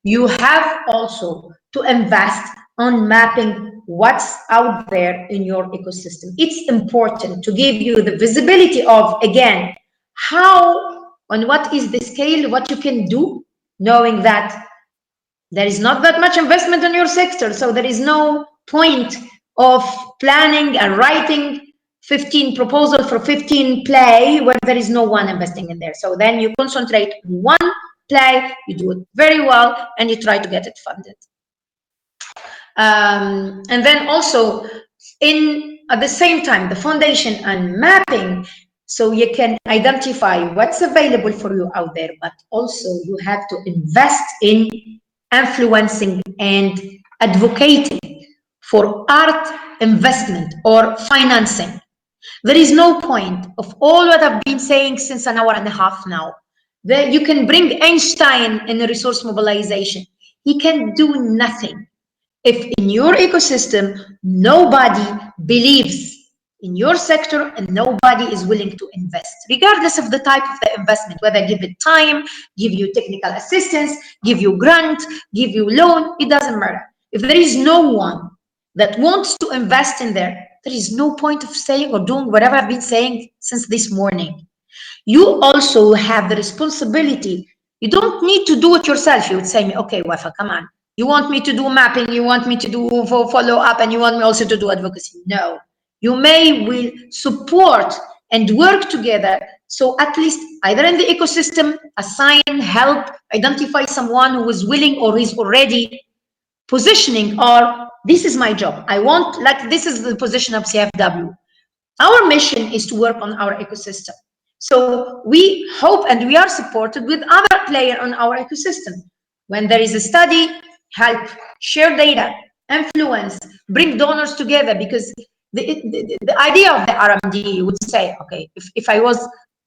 you have also to invest on mapping what's out there in your ecosystem. It's important to give you the visibility of, again, how, on what is the scale, what you can do, knowing that there is not that much investment in your sector, so there is no point of planning and writing 15 proposals for 15 play where there is no one investing in there. So then you concentrate on one play, you do it very well, and you try to get it funded. And then also at the same time, the foundation and mapping, so you can identify what's available for you out there, but also you have to invest in influencing and advocating for art investment or financing. There is no point of all what I've been saying since an hour and a half now. You can bring Einstein in a resource mobilization. He can do nothing if in your ecosystem nobody believes in your sector and nobody is willing to invest, regardless of the type of the investment, whether give it time, give you technical assistance, give you grant, give you loan, it doesn't matter. If there is no one that wants to invest in there is no point of saying or doing whatever I've been saying since this morning. You also have the responsibility. You don't need to do it yourself. You would say, okay, Ouafa, come on. You want me to do mapping, you want me to do follow up, and you want me also to do advocacy. No, you will support and work together. So at least either in the ecosystem, assign, help, identify someone who is willing or is already positioning, or this is my job. I want, like, this is the position of CFW. Our mission is to work on our ecosystem. So we hope and we are supported with other players on our ecosystem. When there is a study, help, share data, influence, bring donors together, because the idea of the RMD would say, okay, if I was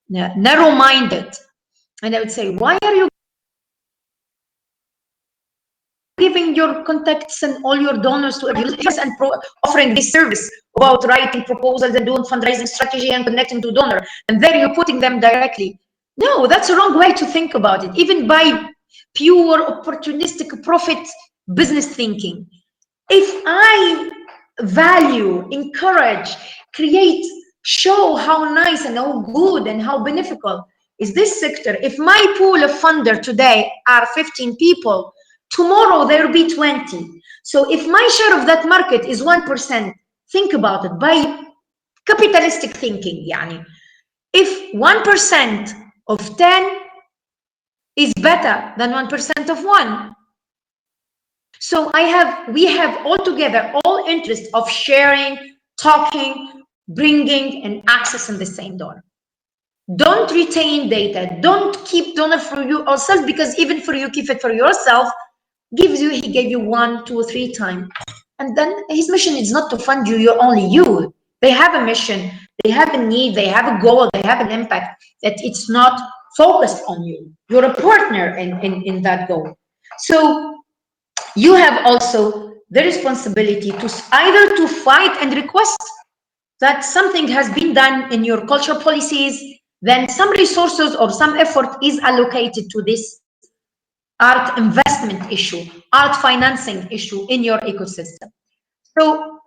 narrow-minded, and I would say, why are you giving your contacts and all your donors to users and offering this service about writing proposals and doing fundraising strategy and connecting to donor, and then you're putting them directly? No, that's a wrong way to think about it, even by pure opportunistic profit business thinking. If I value, encourage, create, show how nice and how good and how beneficial is this sector, if my pool of funder today are 15 people, tomorrow there will be 20. So if my share of that market is 1%, think about it by capitalistic thinking. Yani, if 1% of 10 is better than 1% of 1. So we have all together all interest of sharing, talking, bringing, and accessing the same donor. Don't retain data. Don't keep donor for yourself, because even for you keep it for yourself, he gave you 1, 2, 3 times. And then his mission is not to fund you, you're only you. They have a mission, they have a need, they have a goal, they have an impact, that it's not focused on you. You're a partner in that goal. So you have also the responsibility to either to fight and request that something has been done in your cultural policies, then some resources or some effort is allocated to this art investment issue, art financing issue in your ecosystem. So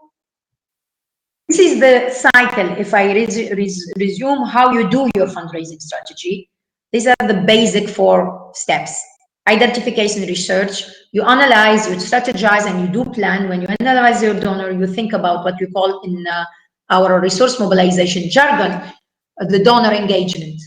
this is the cycle. If I resume how you do your fundraising strategy, these are the basic 4 steps. Identification research, you analyze, you strategize, and you do plan. When you analyze your donor, you think about what we call in our resource mobilization jargon, the donor engagement.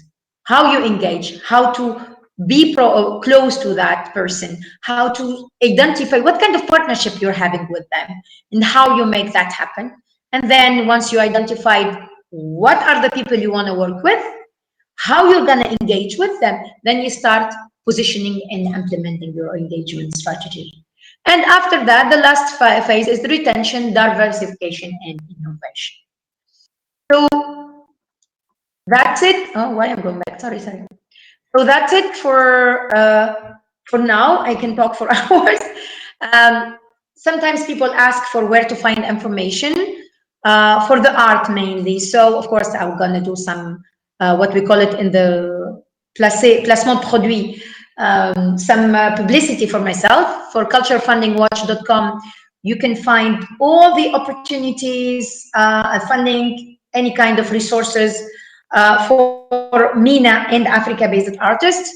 How you engage, how to be close to that person, how to identify what kind of partnership you're having with them, and how you make that happen. And then once you identified what are the people you want to work with, how you're going to engage with them, then you start positioning and implementing your engagement strategy. And after that, the last phase is the retention, diversification, and innovation. So that's it. Oh, why I'm going back? Sorry. So that's it for now. I can talk for hours. Sometimes people ask for where to find information for the art mainly. So of course, I'm gonna do some what we call it in the placement produit, some publicity for myself. For culturefundingwatch.com, you can find all the opportunities, funding, any kind of resources for MENA and Africa-based artists.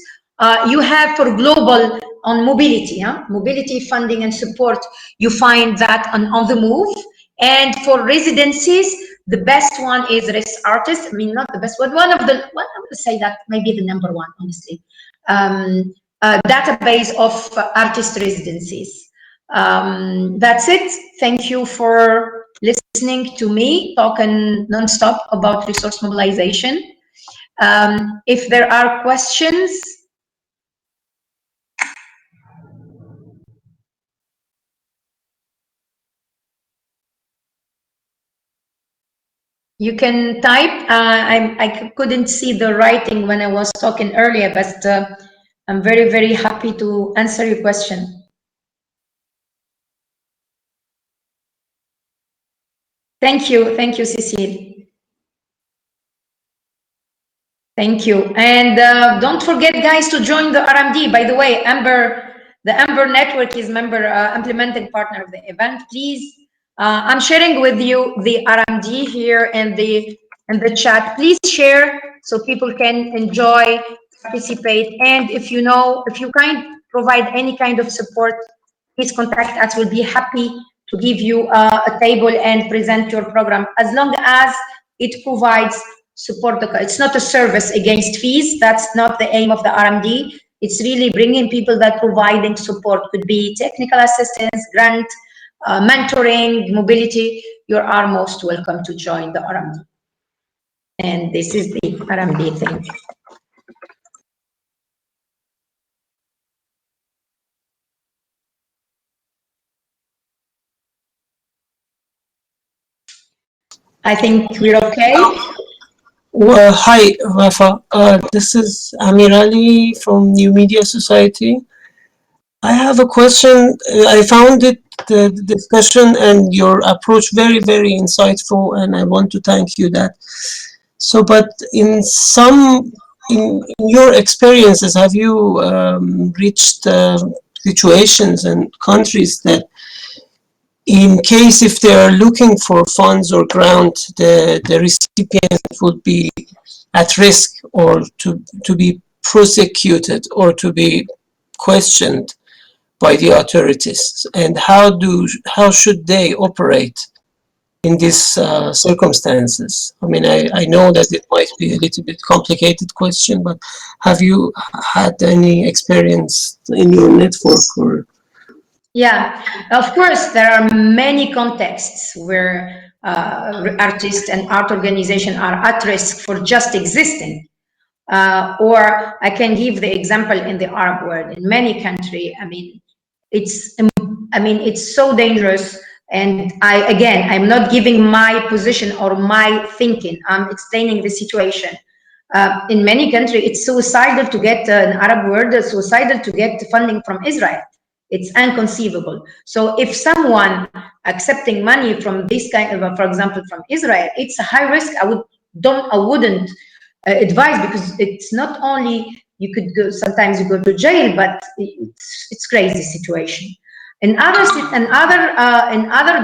You have for global on mobility, mobility funding and support, you find that on the move. And for residencies, the best one is Res Artist. I mean, not the best one, I would say that maybe the number 1, honestly. Database of artist residencies. That's it. Thank you for listening to me talking non-stop about resource mobilization. If there are questions, you can type. I couldn't see the writing when I was talking earlier, but I'm very, very happy to answer your question. Thank you, Cecile. Thank you. And don't forget, guys, to join the RMD. By the way, the Amber Network is member implementing partner of the event. Please, I'm sharing with you the RMD here in the chat. Please share so people can enjoy, participate. And if you can provide any kind of support, please contact us. We'll be happy to give you a table and present your program, as long as it provides support. It's not a service against fees. That's not the aim of the RMD. It's really bringing people that providing support. Could be technical assistance, grant, mentoring, mobility. You are most welcome to join the RMD. And this is the RMD thing. I think we're okay. Well, hi, Ouafa. This is Amir Ali from New Media Society. I have a question. I found the discussion and your approach very, very insightful, and I want to thank you that. So, but in your experiences, have you reached situations and countries that, in case if they are looking for funds or grant, the recipient would be at risk or to be prosecuted or to be questioned by the authorities? And how should they operate in these circumstances? I mean, I know that it might be a little bit complicated question, but have you had any experience in your network or? Yeah, of course, there are many contexts where artists and art organizations are at risk for just existing. Or I can give the example in the Arab world. In many countries, I mean, it's so dangerous. And I'm not giving my position or my thinking. I'm explaining the situation. In many countries, it's suicidal to get an Arab world, suicidal to get funding from Israel. It's inconceivable. So if someone accepting money from this kind of, for example, from Israel, it's a high risk. I wouldn't advise, because it's not only you could go, sometimes you go to jail, but it's crazy situation. In other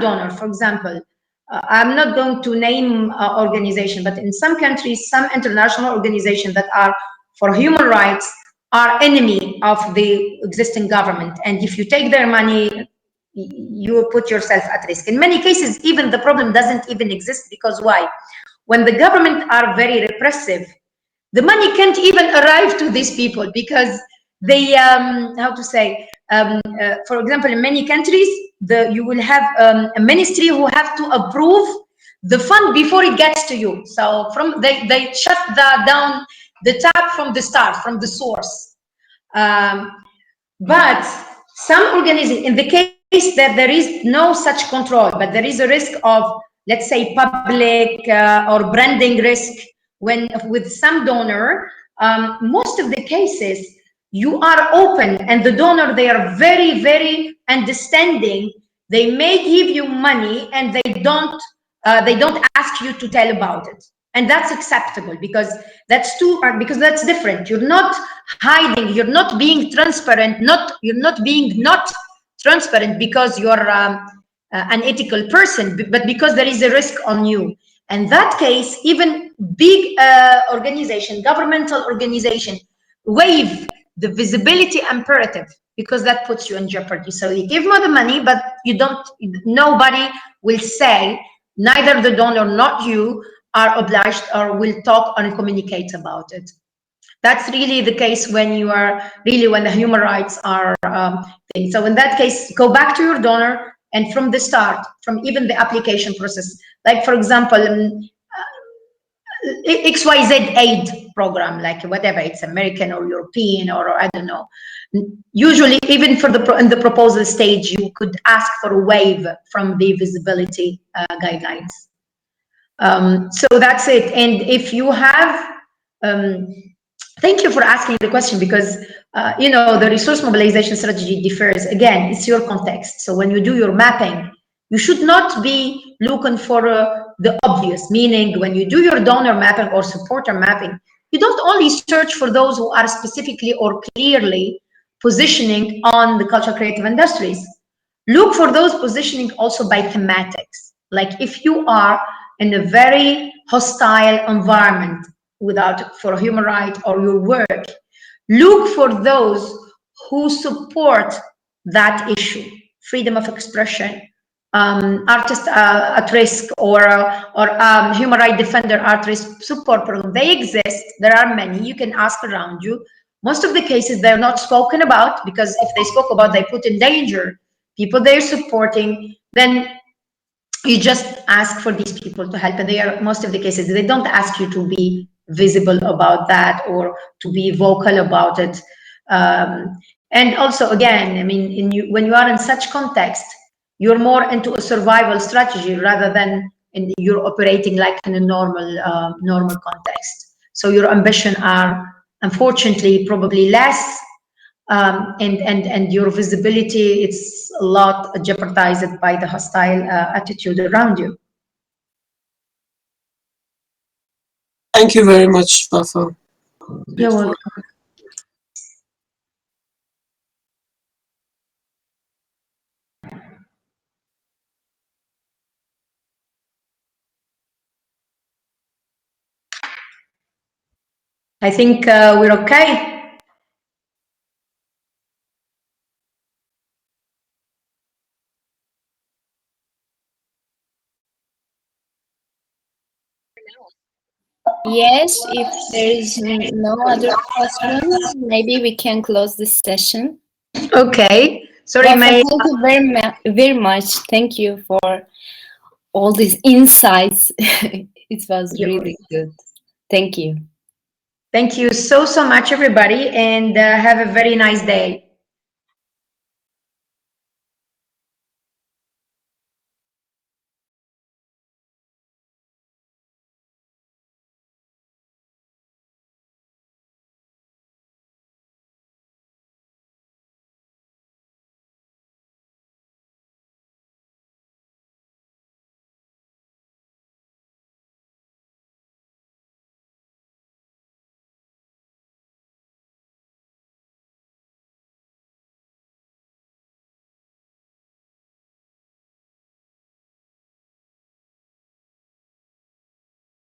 donor, for example, I'm not going to name organization, but in some countries, some international organizations that are for human rights are enemy of the existing government. And if you take their money, you put yourself at risk. In many cases, even the problem doesn't even exist, because why? When the government are very repressive, the money can't even arrive to these people, because they, for example, in many countries, you will have a ministry who have to approve the fund before it gets to you. So they shut down the tap from the start, from the source. But some organizations, in the case that there is no such control, but there is a risk of, let's say, public or branding risk, when with some donor, most of the cases, you are open, and the donor, they are very, very understanding. They may give you money, and they don't ask you to tell about it. And that's acceptable, because that's different. You're not hiding, you're not being transparent, you're not being transparent because you're an ethical person, but because there is a risk on you. And that case, even big organization, governmental organization, waive the visibility imperative, because that puts you in jeopardy. So you give them the money, but nobody will say, neither the donor nor you are obliged or will talk and communicate about it. That's really the case when the human rights are so in that case, go back to your donor, and from the start, from even the application process, like for example, XYZ aid program, like whatever, it's American or European or I don't know. Usually, even in the proposal stage, you could ask for a waiver from the visibility guidelines. So that's it. And if you have, thank you for asking the question, because the resource mobilization strategy differs. Again, it's your context. So when you do your mapping, you should not be looking for the obvious, meaning when you do your donor mapping or supporter mapping, you don't only search for those who are specifically or clearly positioning on the cultural creative industries. Look for those positioning also by thematics. Like if you are in a very hostile environment for human rights or your work, look for those who support that issue, freedom of expression, artist at risk, or human rights defender at risk support program. They exist. There are many. You can ask around you. Most of the cases they're not spoken about, because if they spoke about, they put in danger people they're supporting. Then you just ask for these people to help, and they are, most of the cases, they don't ask you to be visible about that or to be vocal about it. And also, again, I mean, when you are in such context, you're more into a survival strategy rather than you're operating like in a normal context. So your ambition are unfortunately probably less, and your visibility, it's a lot jeopardized by the hostile attitude around you. Thank you very much, Ouafa. You're welcome. I think we're okay. Yes, if there is no other questions, maybe we can close this session. Okay. Sorry, Thank you very much. Thank you for all these insights. It was really good. Thank you. Thank you so much, everybody, and have a very nice day.